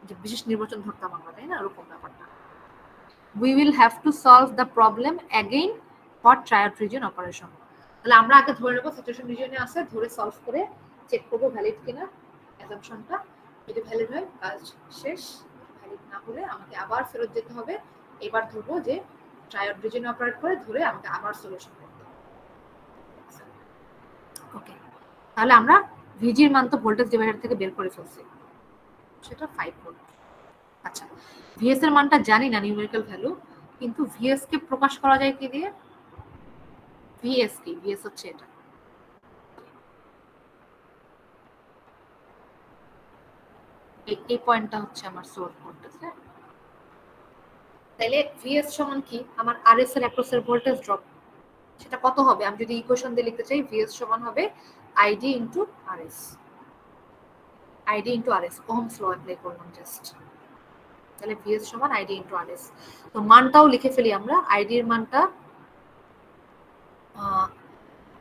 যে বিশেষ নির্বাচন ধরতাম আমরা, তাই না? এরকম ব্যাপারটা। We will have to solve the problem again for triode region operation. তাহলে আমরা আগে ধরে নেব স্যাচুরেশন রিজিয়নে আছে, ধরে সলভ করে চেক করব ভ্যালিড কিনা অ্যাজাম্পশনটা। যদি ভ্যালিড হয় কাজ শেষ, ভ্যালিড না হলে আমাকে আবার ফেরত যেতে হবে। এবার ধরবো যে ট্রায়োড রিজিয়নে অপারেট করে, ধরে আমাকে আবার সলিউশন করতে হবে। ওকে, তাহলে আমরা ভিজির মান তো ভোল্টেজ ডিভাইডার থেকে বের করে ফেলছি, সেটা 5 ভোল্ট। আচ্ছা, ভিএস এর মানটা জানি না নিউমেরিক্যাল ভ্যালু, কিন্তু ভিএস কে প্রকাশ করা যায় কি দিয়ে? ভিএস কি? ভিএস হচ্ছে এটা, এই পয়েন্টটা হচ্ছে আমার সোর্স ভোল্টেজ। হ্যাঁ, তাহলে ভিএস সমান কি? আমার আরএস এর অ্যাক্রস এর ভোল্টেজ ড্রপ, সেটা কত হবে? আমি যদি ইকুয়েশন দিয়ে লিখতে চাই, ভিএস সমান হবে ID into RS. ID into RS, ohms law apply করলাম জাস্ট। তাহলে ভিএস সমান আইডি ইনটু আরএস। তো মানটাও লিখে ফেলি আমরা।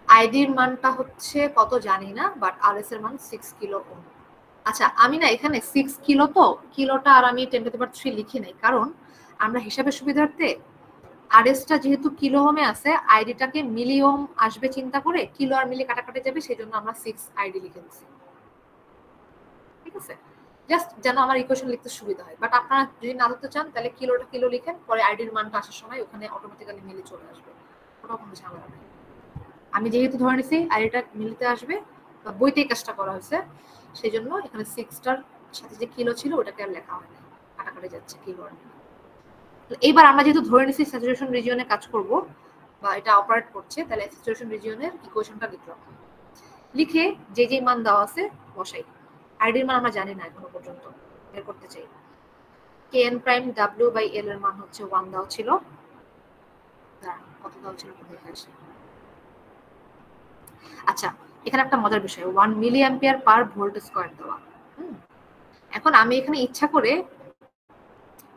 আইডির মানটা হচ্ছে কত জানি না, বাট আরএস এর মান 6 কিলো ওহম। আচ্ছা, আমি না এখানে 6 কিলো, তো কিলোটা আর আমি 10⁻³ লিখি নাই, কারণ আমরা হিসাবের সুবিধার্থে আরএসটা যেহেতু কিলো ওহমে আছে, আইডিটাকে মিলি ওহম আসবে চিন্তা করে কিলো আর মিলি কাটাকাটি যাবে, সেই জন্য আমরা 6 আইডি লিখে দিচ্ছি। ঠিক আছে, জাস্ট যেন আমার ইকুয়েশন লিখতে সুবিধা হয়। বাট আপনারা যদি না ধরতে চান তাহলে কিলোটা কিলো লিখেন, পরে আইডির মানটা আসার সময় ওখানে অটোমেটিক্যালি মিলে চলে আসবে, ওটা কোনো ঝামেলা নেই। আমি যেহেতু ধরে নিছি আইডিটা মিলতে আসবে, বা বইতেই কাজটা করা হয়েছে, সেই জন্য এখানে 6টার সাথে যে কিলো ছিল ওটাকে আর লেখা হয়নি, কাটাকাটি যাচ্ছে কিলো আর মিলি। এইবার আমরা যেহেতু ধরে নিছি স্যাচুরেশন রিজিয়নে কাজ করব বা এটা অপারেট করছে, তাহলে স্যাচুরেশন রিজিয়নের ইকুয়েশনটা লিখলাম, লিখে যে যে মান দেওয়া আছে বসাই। আইডির মান আমরা জানি না এখনো পর্যন্ত, বের করতে চাই। kn prime w by l এর মান হচ্ছে 1 দেওয়া ছিল, কত দেওয়া ছিল দেখে আসি। আচ্ছা, এখানে একটা মজার বিষয়, 1 milli ampere per volt square দেওয়া। এখন আমি এখানে ইচ্ছা করে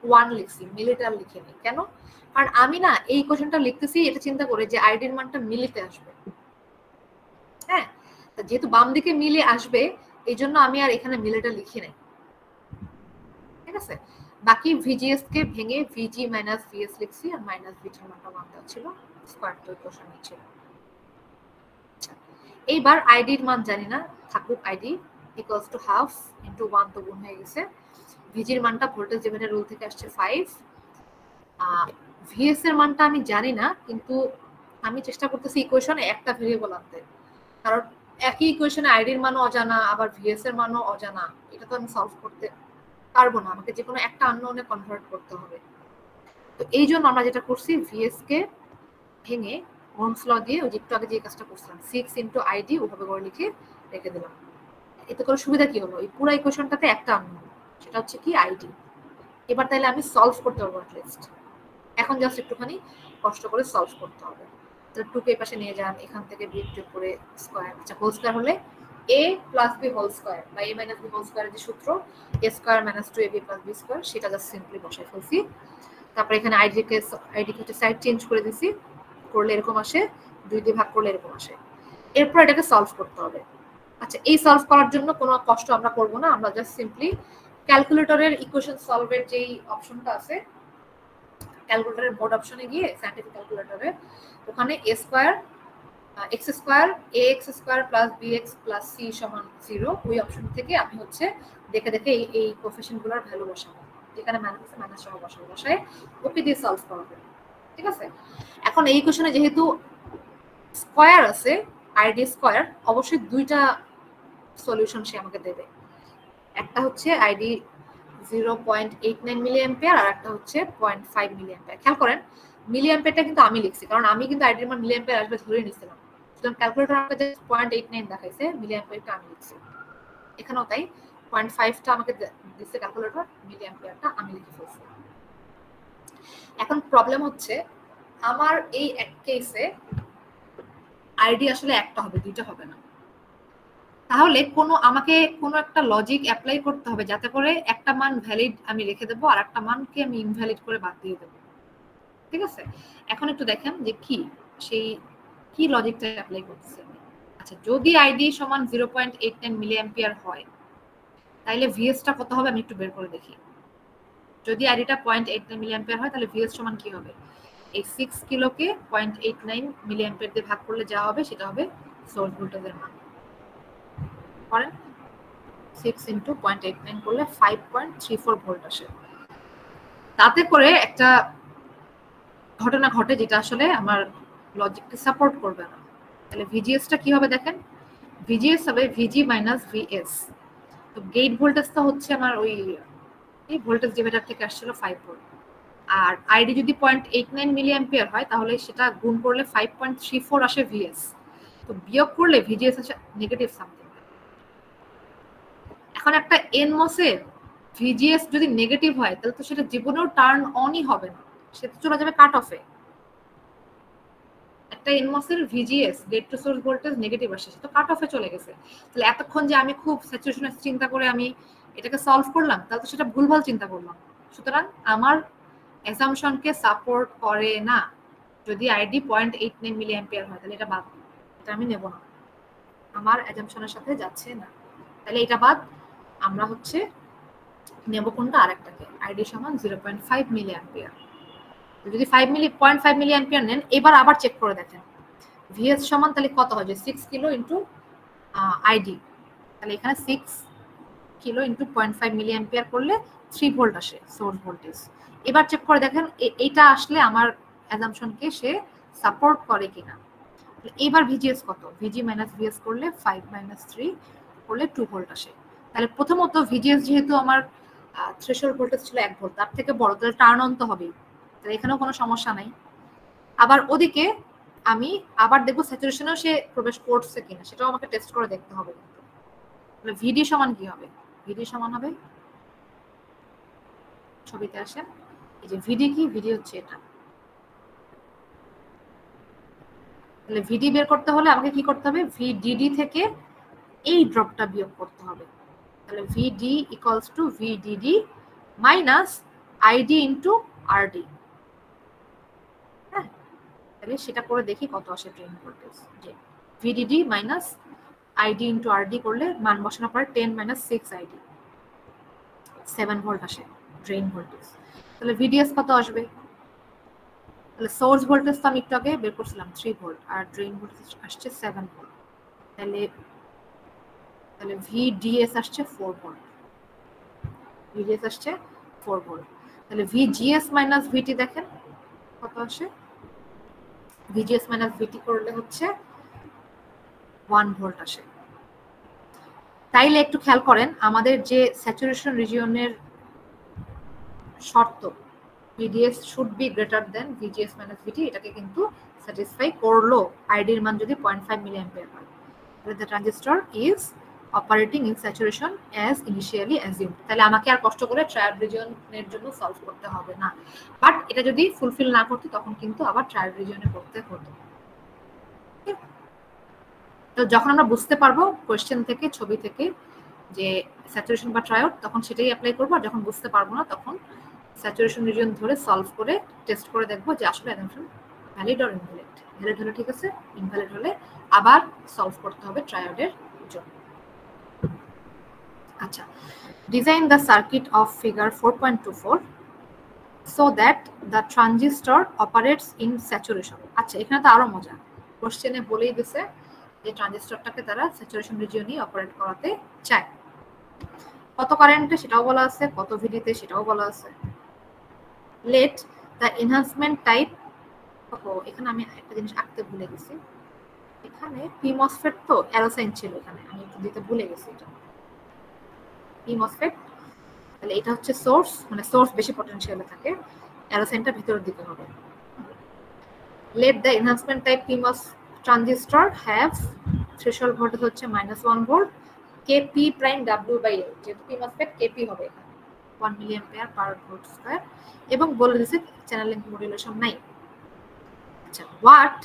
1 লিখছি, মিলিটার লিখিনি। কেন? কারণ আমি না এই ইকুয়েশনটা লিখতেছি এটা চিন্তা করে যে আইডির মানটা মিলিতে আসবে। হ্যাঁ, যেহেতু বাম দিকে মিলে আসবে, এই জন্য আমি আর এখানে মিলিটা লিখি নাই। ঠিক আছে, বাকি ভিজিএস কে ভেঙে ভিজি মাইনাস ভিএস লিখছি, আর মাইনাস ভিটির মানটা 1 দেওয়া ছিল, স্কয়ার তো ইকুয়েশন ছিল। এইবার আইডির মান জানি না, থাকুক ID equals to half into 1, তো গুণ হয়ে গেছে। ভিজির মানটা ভোল্টেজ ডিভাইডার রুল থেকে আসছে 5। ভিএস এর মানটা আমি জানি না, কিন্তু আমি চেষ্টা করতেছি ইকুয়েশনে একটা ভেরিয়েবল আনতে, কারণ একই ইকুয়েশনে আইডির মানও অজানা, আবার ভিএস এর মানও অজানা, এটা তো আমি সলভ করতে পারবো না, আমাকে যে কোনো একটা আননোনে কনভার্ট করতে হবে। তো এই জন্য আমরা যেটা করছি, ভিএস কে ভেঙে ওহমস ল দিয়ে ওই একটু আগে যে কাজটা করছিলাম 6 ইনটু আইডি ওভাবে করে লিখে রেখে দিলাম। এতে করে সুবিধা কি হলো, এই পুরো ইকুয়েশনটাতে একটা আননোন, সেটা হচ্ছে কি আইডি। এবার তাহলে আমি সলভ করতে পারবো অ্যাটলিস্ট, এখন জাস্ট একটুখানি কষ্ট করে সলভ করতে হবে। তো 2 কে পাশে নিয়ে যান, এখান থেকে বিয়োগ করে স্কয়ার, আচ্ছা হোল স্কয়ার হলে a plus b whole square বা a মাইনাস b হোল স্কয়ারের যে সূত্র a square minus 2ab plus b square, সেটা জাস্ট সিম্পলি বসাই ফেলছি। তারপর এখানে আইডি কে সাইড চেঞ্জ করে দিছি, করলে এরকম আসে, 2 দিয়ে ভাগ করলে এরকম আসে। এরপর এটাকে সলভ করতে হবে। আচ্ছা, এই সলভ করার জন্য কোনো কষ্ট আমরা করব না, আমরা জাস্ট সিম্পলি ক্যালকুলেটরের ইকুয়েশন সলভের যেই অপশনটা আছে, ক্যালকুলেটরের বোর্ড অপশনে গিয়ে সায়েন্টিফিক ক্যালকুলেটরে ওখানে a square x square ax square plus bx plus c সমান 0, ওই অপশন থেকে আমি হচ্ছে দেখে দেখে এই কোএফিসিয়েন্টগুলোর ভ্যালু বসাবো। এখানে মাইনাস সহ বসায় ওপি দিয়ে সলভ করা হবে, ঠিক আছে। এখন এই কোশ্চেনে যেহেতু স্কয়ার আছে, আইডি স্কয়ার, অবশ্যই দুইটা সলিউশন সে আমাকে দেবে। একটা হচ্ছে আইডি 0.89 মিলি অ্যাম্পিয়ার আর একটা হচ্ছে 0.5 মিলি অ্যাম্পিয়ার। খেয়াল করেন মিলি অ্যাম্পিয়ারটা কিন্তু আমি লিখছি, কারণ আমি কিন্তু আইডির মান মিলি অ্যাম্পিয়ার আসবে ধরে নিছিলাম। সুতরাং ক্যালকুলেটর আমাকে জাস্ট 0.89 দেখাইছে, মিলি অ্যাম্পিয়ারটা আমি লিখছি। এখানেও তাই 0.5টা আমাকে দিচ্ছে ক্যালকুলেটর, মিলি অ্যাম্পিয়ারটা আমি লিখে ফেলছি। এখন প্রবলেম হচ্ছে আমার এই এক কেসে আইডি আসলে একটা হবে, দুইটা হবে না। তাহলে আমাকে কোনো একটা লজিক অ্যাপ্লাই করতে হবে যাতে করে একটা মান ভ্যালিড আমি রেখে দেবো আর একটা মানকে আমি ইনভ্যালিড করে বাদ দিয়ে দেবো, ঠিক আছে। এখন একটু দেখেন যে কি লজিকটা অ্যাপ্লাই করতেছি আমি। আচ্ছা, যদি আইডি সমান 0.89 মিলি অ্যাম্পিয়ার হয় তাহলে ভিএসটা কত হবে আমি একটু বের করে দেখি। যদি আইডিটা 0.89 মিলি অ্যাম্পিয়ার হয় তাহলে ভিএস সমান কি হবে? এই 6 কিলোকে 0.89 মিলি অ্যাম্পিয়ার দিয়ে ভাগ করলে যা হবে সেটা হবে সোর্স ভোল্টেজের মান। করেন 6 ইন্টু 0.89 করলে 5.34 ভোল্ট আসে। তাতে করে একটা ঘটনা ঘটে যেটা আসলে আমার লজিককে সাপোর্ট করবে না। তাহলে ভিজিএসটা কি হবে দেখেন, ভিজিএস হবে ভিজি মাইনাস ভিএস। তো গেট ভোল্টেজটা হচ্ছে আমার ওই এই ভোল্টেজ ডিভাইডার থেকে আসছিল 5 ভোল্ট, আর আইডি যদি 0.89 মিলি অ্যাম্পিয়ার হয় তাহলে সেটা গুণ করলে 5.34 আসে ভিএস। তো বিয়োগ করলে ভিজিএস আসে নেগেটিভ সামথিং। এখন একটা এনমসের ভিজিএস যদি নেগেটিভ হয় তাহলে তো সেটা জীবনেও টার্ন অনই হবে না, সেটা চলে যাবে কাট অফে। একটা এনমসের VGS gate to source voltage negative আসে, সেটা কাট অফে চলে গেছে। তাহলে এতক্ষণ যে আমি খুব স্যাচুরেশনের চিন্তা করে আমি এটাকে সলভ করলাম, তাহলে তো সেটা ভুলভাল চিন্তা করলাম। সুতরাং আমার অ্যাসাম্পশনকে সাপোর্ট করে না। যদি আইডি 0.89 মিলি অ্যাম্পিয়ার হয় তাহলে এটা বাদ, এটা আমি নেব না, আমার অ্যাসাম্পশনের সাথে যাচ্ছে না। তাহলে এটা বাদ, আমরা হচ্ছে নেব কোনটা? আরেকটাকে, আইডি সমান 0.5 মিলি অ্যাম্পিয়ার। যদি 0.5 মিলি অ্যাম্পিয়ার নেন, এবার আবার চেক করে দেখেন ভিএস সমান তাহলে কত হয়, যে 6 কিলো ইন্টু আইডি, তাহলে এখানে 6 কিলো ইন্টু 0.5 মিলি অ্যাম্পিয়ার করলে 3 ভোল্ট আসে সোর্স ভোল্টেজ। এবার চেক করে দেখেন এইটা আসলে আমার অ্যাসাম্পশনকে সে সাপোর্ট করে কিনা। এবার ভিজিএস কত, ভিজি মাইনাস ভিএস করলে 5 মাইনাস 3 করলে 2 ভোল্ট আসে। তাহলে প্রথমত ভিজিএস যেহেতু আমার থ্রেশহোল্ড ভোল্টেজ ছিল 1 ভোল্ট, তার থেকে বড়, তাহলে টার্ন অন তো হবেই, তাহলে এখানেও কোনো সমস্যা নাই। আবার ওদিকে আমি আবার দেখবো স্যাচুরেশনেও সে প্রবেশ করছে কিনা, সেটাও আমাকে টেস্ট করে দেখতে হবে। তাহলে ভিডি সমান কি হবে? ভিডি সমান হবে, ছবিতে আসেন, এই যে ভিডি কি, ভিডি হচ্ছে এটা। তাহলে ভিডি বের করতে হলে আমাকে কি করতে হবে? ভিডিডি থেকে এই ড্রপটা বিয়োগ করতে হবে। তাহলে VD equals to VDD minus ID into RD. হ্যাঁ, তাহলে সেটা করে দেখি কত আসে ড্রেন ভোল্টেজ। যে VDD minus ID into RD করলে মান বসানোর পরে 10 মাইনাস 6 আইডি 7 ভোল্ট আসে ড্রেন ভোল্টেজ। তাহলে ভিডিএস কত আসবে? তাহলে সোর্স ভোল্টেজ তো আমি একটু আগে বের করছিলাম 3 ভোল্ট, আর ড্রেন ভোল্টেজ আসছে 7 ভোল্ট। তাহলে ভিডিএস আসছে 4 ভোল্ট, ভিডিএস আসছে 4 ভোল্ট। তাহলে ভিজিএস মাইনাস ভিটি দেখেন কত আসে, ভিজিএস মাইনাস ভিটি করলে হচ্ছে 1 ভোল্ট আসে। তাইলে একটু খেয়াল করেন আমাদের যে স্যাচুরেশন রিজিয়নের শর্ত VDS should be greater than VGS minus VT, এটাকে কিন্তু স্যাটিসফাই করলো আইডির মান যদি 0.5 মিলি অ্যাম্পিয়ার হয়। তাহলে the transistor is operating in saturation as initially assumed. তাহলে আমাকে আর কষ্ট করে ট্রায়াড রিজিয়নের জন্য সলভ করতে হবে না, বাট এটা যদি ফুলফিল না করতে তখন কিন্তু আবার ট্রায়াড রিজিয়নে করতে হতো। তো যখন আমরা বুঝতে পারবো কোয়েশ্চেন থেকে, ছবি থেকে যে স্যাচুরেশন বা ট্রায়াড, তখন সেটাই অ্যাপ্লাই করবো। আর যখন বুঝতে পারবো না তখন স্যাচুরেশন রিজিয়ন ধরে সলভ করে টেস্ট করে দেখবো যে আসলে assumption valid or invalid. Valid হলে ঠিক আছে, ইনভ্যালিড হলে আবার সলভ করতে হবে ট্রায়াডের জন্য। আচ্ছা, design the circuit of figure 4.24 so that the transistor operates in saturation. আচ্ছা, এখানে তো আরো মজা, কোশ্চেনে বলেই দিছে যে ট্রানজিস্টরটাকে তারা স্যাচুরেশন রিজিয়নে অপারেট করাতে চায়। কত কারেন্টে সেটাও বলা আছে, কত ভিডিতে সেটাও বলা আছে। লেট দ্য এনহান্সমেন্ট টাইপ, এখানে আমি একটা জিনিস আঁকতে ভুলে গেছি, এখানে পি মসফেট তো অ্যারো সাইন ছিল, এখানে আমি একটু দিতে ভুলে গেছি। এটা পি মসফেট, তাহলে এটা হচ্ছে সোর্স, মানে সোর্স বেশি পটেনশিয়ালে থাকে, অ্যারো সাইনটা ভিতরের দিকে হবে। Let the enhancement type PMOS transistor have threshold voltage হচ্ছে -1 volt, KP prime W by L, যেহেতু PMOSFET কেপি হবে এখানে 1 মিলিঅ্যাম্পিয়ার পার ভোল্ট স্কয়ার, এবং বলে দিয়েছে চ্যানেল লিংক মডুলেশন নাই। আচ্ছা, what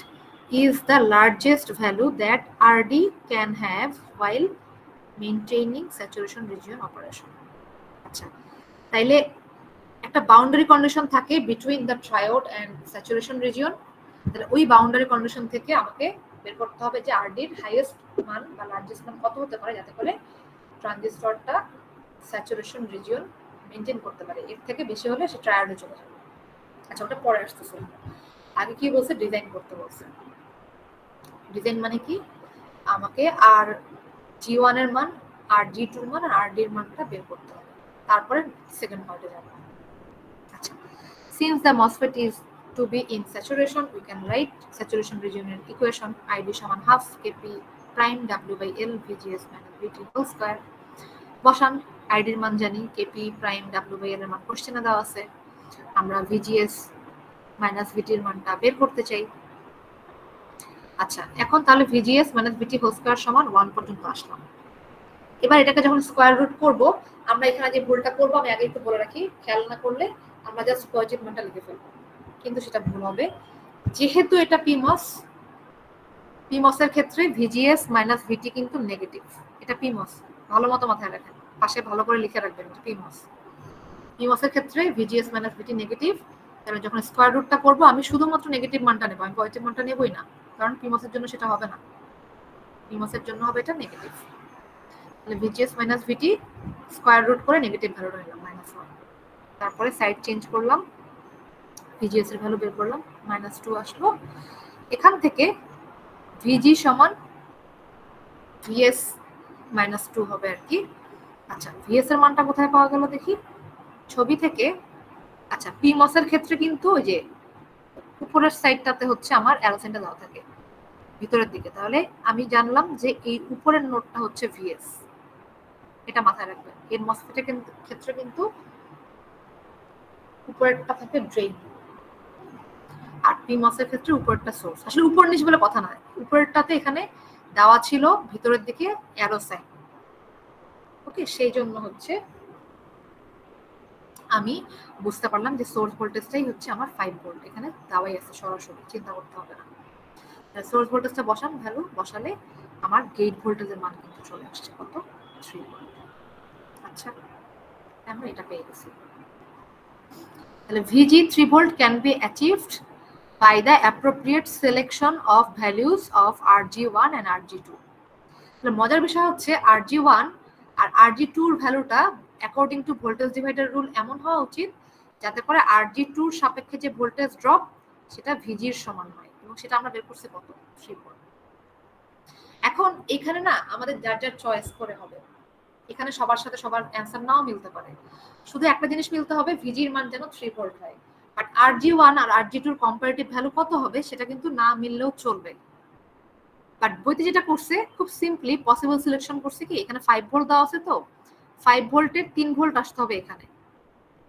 is the largest value that RD can have while maintaining saturation region operation? আচ্ছা, তাইলে একটা বাউন্ডারি কন্ডিশন থাকে between the triode and saturation region, তাহলে ওই বাউন্ডারি কন্ডিশন থেকে আমাকে বের করতে হবে যে আরডির হাইয়েস্ট মান বা লার্জেস্ট মান কত হতে পারে, যাতে করে ট্রানজিস্টরটা স্যাচুরেশন রিজিয়ন মেনটেন করতে পারে। এর থেকে বেশি হলে সে ট্রায়োডে চলে যাবে। আচ্ছা, ওটা পরে আসতেছে। আগে কি বলছে, ডিজাইন করতে বলছে। ডিজাইন মানে কি, আমাকে আর G1 এর মান, আর G2 এর মান, আর RD এর মানটা বের করতে হবে, তারপরে সেকেন্ড পার্টে যাব। আচ্ছা, since the MOSFET is to be in saturation, we can write saturation region equation ID সমান half Kp prime W by L VGS minus VT whole square। বসান, ID এর মান জানি, Kp prime W by L এর মান কোশ্চেনে দেওয়া আছে, আমরা VGS minus VT এর মানটা বের করতে চাই। আচ্ছা, এখন তাহলে VGS minus VT whole square সমান 1 পর্যন্ত আসলাম। এবার এটাকে যখন স্কয়ার রুট করব, আমরা এখানে যে ভুলটা করব আমি আগে একটু বলে রাখি, খেয়াল না করলে আমরা জাস্ট পজিটিভ মানটা লিখে ফেলবো, কিন্তু সেটা ভুল হবে। যেহেতু এটা PMOS এর ক্ষেত্রে VGS minus VT কিন্তু নেগেটিভ, এটা PMOS, ভালো মতো মাথায় রাখেন, পাশে ভালো করে লিখে রাখবেন PMOS এর ক্ষেত্রে VGS minus VT নেগেটিভ। তাহলে যখন স্কয়ার রুটটা করব আমি শুধুমাত্র নেগেটিভ মানটা নেব, আমি পজিটিভ মানটা নেবই না, কারণ PMOS এর জন্য সেটা হবে না, PMOS এর জন্য হবে এটা নেগেটিভ। তাহলে VGS minus VT square root করে নেগেটিভ ভ্যালুটা নিলাম -1, তারপরে সাইড চেঞ্জ করলাম, VGS এর ভ্যালু বের করলাম, -2 আসলো। এখান থেকে VG সমান VS -2 হবে আর কি। আচ্ছা, VS এর মানটা কোথায় পাওয়া গেল দেখি ছবি থেকে। আচ্ছা, PMOS এর ক্ষেত্রে কিন্তু ওই যে উপরের সাইডটাতে হচ্ছে আমার অ্যারো সাইনটা দেওয়া থাকে ভিতরের দিকে, তাহলে আমি জানলাম যে এই উপরের নোডটা হচ্ছে VS, এটা মাথায় রাখবেন। এর মসফেট এর ক্ষেত্রে কিন্তু উপরেরটা থাকে ড্রেন, আর PMOS এর ক্ষেত্রে উপরেরটা সোর্স। আসলে উপর নিচ বলে কথা নয়, উপরেরটাতে এখানে দেওয়া ছিল ভিতরের দিকে অ্যারো সাইন, ওকে, সেই জন্য হচ্ছে আমি বুঝতে পারলাম যে সোর্স ভোল্টেজটাই হচ্ছে আমার 5 ভোল্ট, এখানে দেওয়াই আছে সরাসরি, চিন্তা করতে হবে না। সোর্স ভোল্টেজটা বসান, ভ্যালু বসালে আমার গেট ভোল্টেজের মান কিন্তু চলে আসছে কত, 3 ভোল্ট। আচ্ছা, আমরা এটা পেয়ে গেছি। তাহলে VG 3 volt can be achieved by the appropriate selection of values of RG1 and RG2। তাহলে মজার বিষয় হচ্ছে RG1 আর RG2 এর ভ্যালুটা according to voltage divider rule এমন হওয়া উচিত যাতে করে RG2 এর সাপেক্ষে যে ভোল্টেজ ড্রপ সেটা VG এর সমান হয়, এবং সেটা আমরা বের করছি কত, 3 ভোল্ট। এখন এখানে না আমাদের যার যার চয়েস করে হবে, এখানে সবার সাথে সবার অ্যান্সার নাও মিলতে পারে, শুধু একটা জিনিস মিলতে হবে, VG এর মান যেন 3 ভোল্ট হয়। বাট RG1 আর RG2 এর কম্পারেটিভ ভ্যালু কত হবে সেটা কিন্তু না মিললেও চলবে। বাট বইতে যেটা করছে খুব সিম্পলি পসিবল সিলেকশন করছে কি, এখানে 5 ভোল্ট দেওয়া আছে, তো 5 ভোল্টের 3 ভোল্ট আসতে হবে এখানে,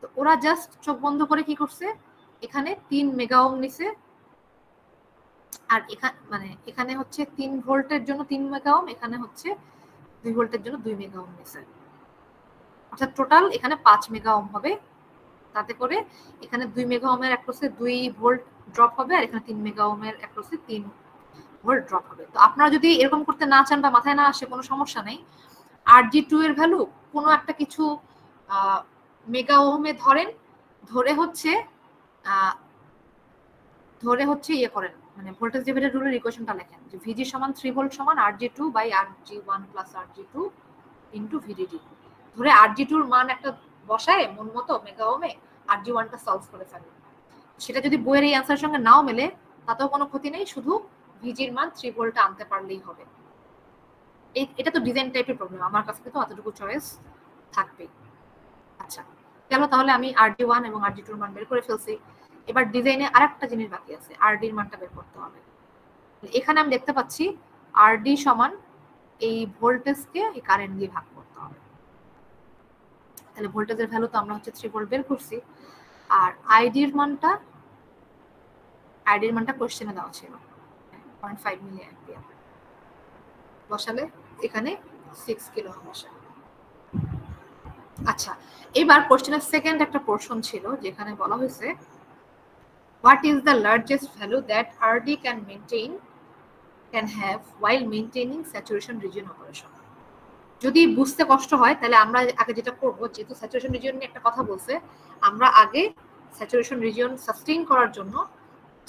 তো ওরা জাস্ট চোখ বন্ধ করে কি করছে, এখানে 3 মেগা ওহম নিছে, আর এখানে মানে এখানে হচ্ছে 3 ভোল্টের জন্য 3 মেগা ওহম, এখানে হচ্ছে 2 ভোল্টের জন্য 2 মেগা ওহম নিছে, অর্থাৎ টোটাল এখানে 5 মেগা ওহম হবে। তাতে করে এখানে 2 মেগা ওহমের অ্যাক্রসে 2 ভোল্ট ড্রপ হবে, আর এখানে 3 মেগা ওহমের অ্যাক্রসে 3 ভোল্ট ড্রপ হবে। তো আপনারা যদি এরকম করতে না চান বা মাথায় না আসে, কোনো সমস্যা নেই, RG2 এর ভ্যালু কোনো একটা কিছু মেগা ওহমে ধরেন, ধরে হচ্ছে ইয়ে করেন, মানে ভোল্টেজ ডিভাইডার রুলের ইকুয়েশনটা লেখেন যে VG সমান 3 ভোল্ট সমান RG2 by RG1 plus RG2 into VDD, ধরে RG2 এর মান একটা বসায় মন মতো মেগা ওহমে, RG1টা সলভ করে ফেলেন। সেটা যদি বইয়ের এই অ্যান্সারের সঙ্গে নাও মেলে তাতেও কোনো ক্ষতি নেই, শুধু VG এর মান 3 ভোল্ট আনতে পারলেই হবে। এটা তো ডিজাইন টাইপের প্রবলেম, আমার কাছে তো এতটুকু চয়েস থাকবে। আচ্ছা চলো তাহলে আমি RD1 এবং RD2 এর মান বের করে ফেলছি। এবার ডিজাইনে আরেকটা জিনিস বাকি আছে, RD এর মানটা বের করতে হবে। এখানে আমি দেখতে পাচ্ছি RD সমান এই ভোল্টেজকে এই কারেন্ট দিয়ে ভাগ করতে হবে। তাহলে ভোল্টেজের ভ্যালু তো আমরা হচ্ছে 3 ভোল্ট বের করছি, আর ID এর মানটা কোশ্চেনে দেওয়া ছিল 0.5 মিলি অ্যাম্পিয়ার, বসালে এখানে 6 কিলো ওহম আসে। আচ্ছা এবার কোশ্চেনের সেকেন্ড একটা পোরশন ছিল যেখানে বলা হয়েছে what is the largest value that RD can have while maintaining saturation region operation। যদি বুঝতে কষ্ট হয় তাহলে আমরা আগে যেটা করব, যেহেতু স্যাচুরেশন রিজিয়ন নিয়ে একটা কথা বলছে, আমরা আগে স্যাচুরেশন রিজিয়ন সাস্টেইন করার জন্য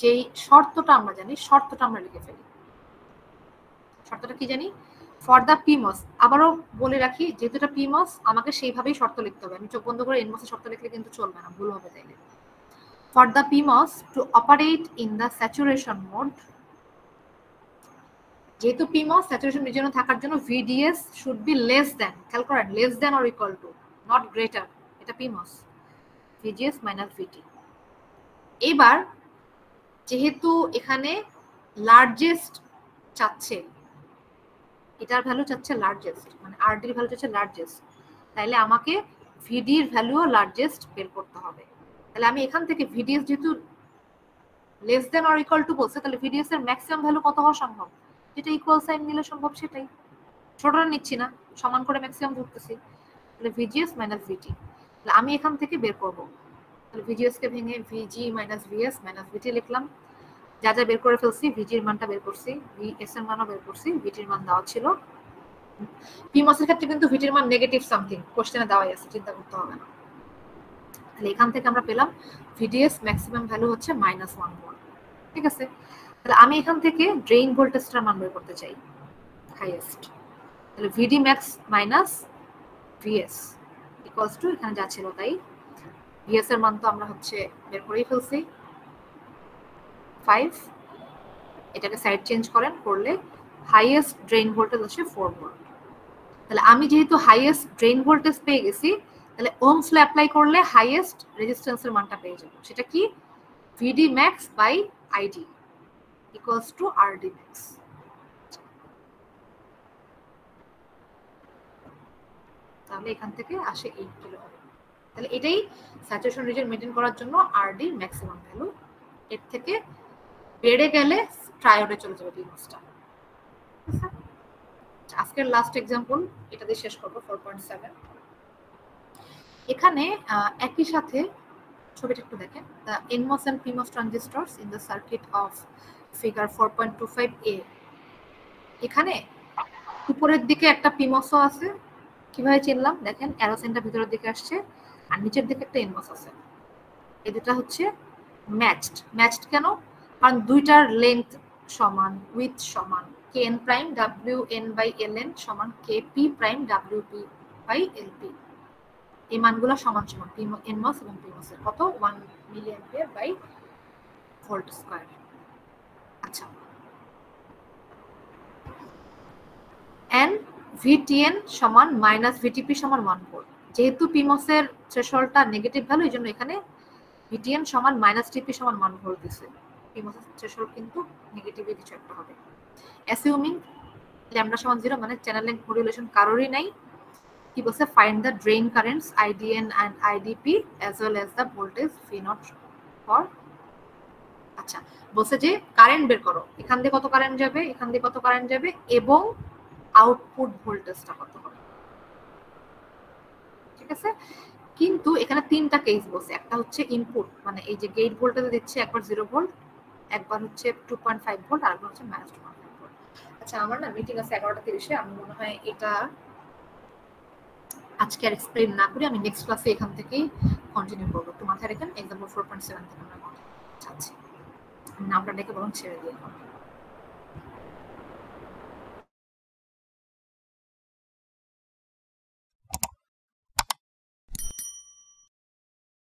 যেই শর্তটা আমরা জানি শর্তটা আমরা লিখে ফেলি। শর্তটা কি জানি? ফর দ্য পিমস, আবারও বলে রাখি যেহেতু এটা পিমস আমাকে সেইভাবেই শর্ত লিখতে হবে, আমি চোখ বন্ধ করে এনমসের শর্ত লিখলে কিন্তু চলবে না, ভুল হবে তাইলে। For the PMOS to operate in the saturation mode, যেহেতু পিমস স্যাচুরেশন রিজিয়নে থাকার জন্য VDS should be less than, খেয়াল করেন less than or equal to, not greater, এটা পিমস, VGS মাইনাস VT। এবার যেহেতু এখানে লার্জেস্ট চাচ্ছে, এটার ভ্যালু চাচ্ছে লার্জেস্ট, মানে RD এর ভ্যালু চাচ্ছে লার্জেস্ট, তাইলে আমাকে VD এর ভ্যালুও লার্জেস্ট বের করতে হবে। তাহলে আমি এখান থেকে VDS যেহেতু less than or equal two বলছে, তাহলে VDS এর ম্যাক্সিমাম ভ্যালু কত হওয়া সম্ভব, যেটা ইকুয়াল সাইন নিলে সম্ভব সেটাই, ছোটটা নিচ্ছি না, সমান করে ম্যাক্সিমাম ধরতেছি। তাহলে VGS মাইনাস VT, তাহলে আমি এখান থেকে বের করব, তাহলে VGS কে ভেঙে VG minus VS minus VT লিখলাম। যা যা বের করে ফেলছি, VG এর মানটা বের করছি, VS এর মানও বের করছি, VT এর মান দেওয়া ছিল। পিমস এর ক্ষেত্রে কিন্তু VT এর মান নেগেটিভ সামথিং কোশ্চেনে দেওয়াই আছে, চিন্তা করতে হবে না। তাহলে এখান থেকে আমরা পেলাম VDS ম্যাক্সিমাম ভ্যালু হচ্ছে -1 ভোল্ট। ঠিক আছে, তাহলে আমি এখান থেকে ড্রেইন ভোল্টেজটার মান বের করতে চাই হাইয়েস্ট, তাহলে VD max minus VS equals to এখানে যা ছিল তাই, VS এর মান তো আমরা হচ্ছে বের করেই ফেলছি 5, এটাকে সাইড চেঞ্জ করেন, করলে হাইয়েস্ট ড্রেইন ভোল্টেজ হচ্ছে 4 ভোল্ট। তাহলে আমি যেহেতু হাইয়েস্ট ড্রেইন ভোল্টেজ পেয়ে গেছি, তাহলে ওহমস ল অ্যাপ্লাই করলে হাইয়েস্ট রেজিস্ট্যান্সের মানটা পেয়ে যাব, সেটা কি VD max by ID equals to RD max। তাহলে এখান থেকে আসে 8 কিলো ওহম। তাহলে এটাই স্যাচুরেশন রিজিয়ন মেইনটেইন করার জন্য RD ম্যাক্সিমাম ভ্যালু, এর থেকে বেড়ে গেলে ট্রায়োডে চলে যাবে পিমসটা। আজকের লাস্ট এক্সাম্পল এটা দিয়ে শেষ করব 4.7। এখানে একই সাথে ছবিটা একটু দেখেন, the NMOS and PMOS transistors in the circuit of figure 4.25a। এখানে উপরের দিকে একটা PMOS আছে, কিভাবে চিনলাম দেখেন, অ্যারো সেন্টার ভিতরের দিকে আসছে, আর নিচের দিকে একটা NMOS আছে। এই দুটো হচ্ছে ম্যাচড কেন? কারণ দুইটার লেন্থ সমান, উইথ সমান, kn prime WN by LN সমান KP prime WP by LP। এই মানগুলো সমান সমান, NMOS এবং PMOS এর কত 1 milli ampere by volt square. আচ্ছা, n VTN সমান মাইনাস VTP সমান 1 ভোল্ট। যেহেতু PMOS এর থ্রেশহোল্ডটা নেগেটিভ ভ্যালু, এইজন্য এখানে VTN সমান মাইনাস TP সমান 1 ভোল্ট দিছে। PMOS এর থ্রেশহোল্ড কিন্তু নেগেটিভে কিছু একটা হবে। অ্যাসিউমিং ল্যামডা সমান 0, মানে চ্যানেল লেংথ মডুলেশন কারোরই নাই। কি বলছে, find the drain currents IDN and IDP as well as the voltage V0 for। আচ্ছা, বলছে যে কারেন্ট বের করো, এখান দিয়ে কত কারেন্ট যাবে, এখান দিয়ে কত কারেন্ট যাবে, এবং আউটপুট ভোল্টেজটা কত হবে। ঠিক আছে, কিন্তু এখানে তিনটা কেস বলছে, একটা হচ্ছে ইনপুট, মানে এই যে গেট ভোল্টেজ দিচ্ছে, একবার 0 ভোল্ট, একবার হচ্ছে 2.5 ভোল্ট, আর একবার হচ্ছে -2.5 ভোল্ট। আচ্ছা, আমার না মিটিং আছে 11:30-এ, আমি মনে হয় এটা আজকে আর এক্সপ্লেইন না করি, আমি নেক্সট ক্লাসে এখান থেকেই কন্টিনিউ করবো। একটু মাথায় রেখেন, এক্সাম্পল 4.7 থেকে আমরা চাচ্ছি, নামটা ডেকে বরং ছেড়ে দিয়ে।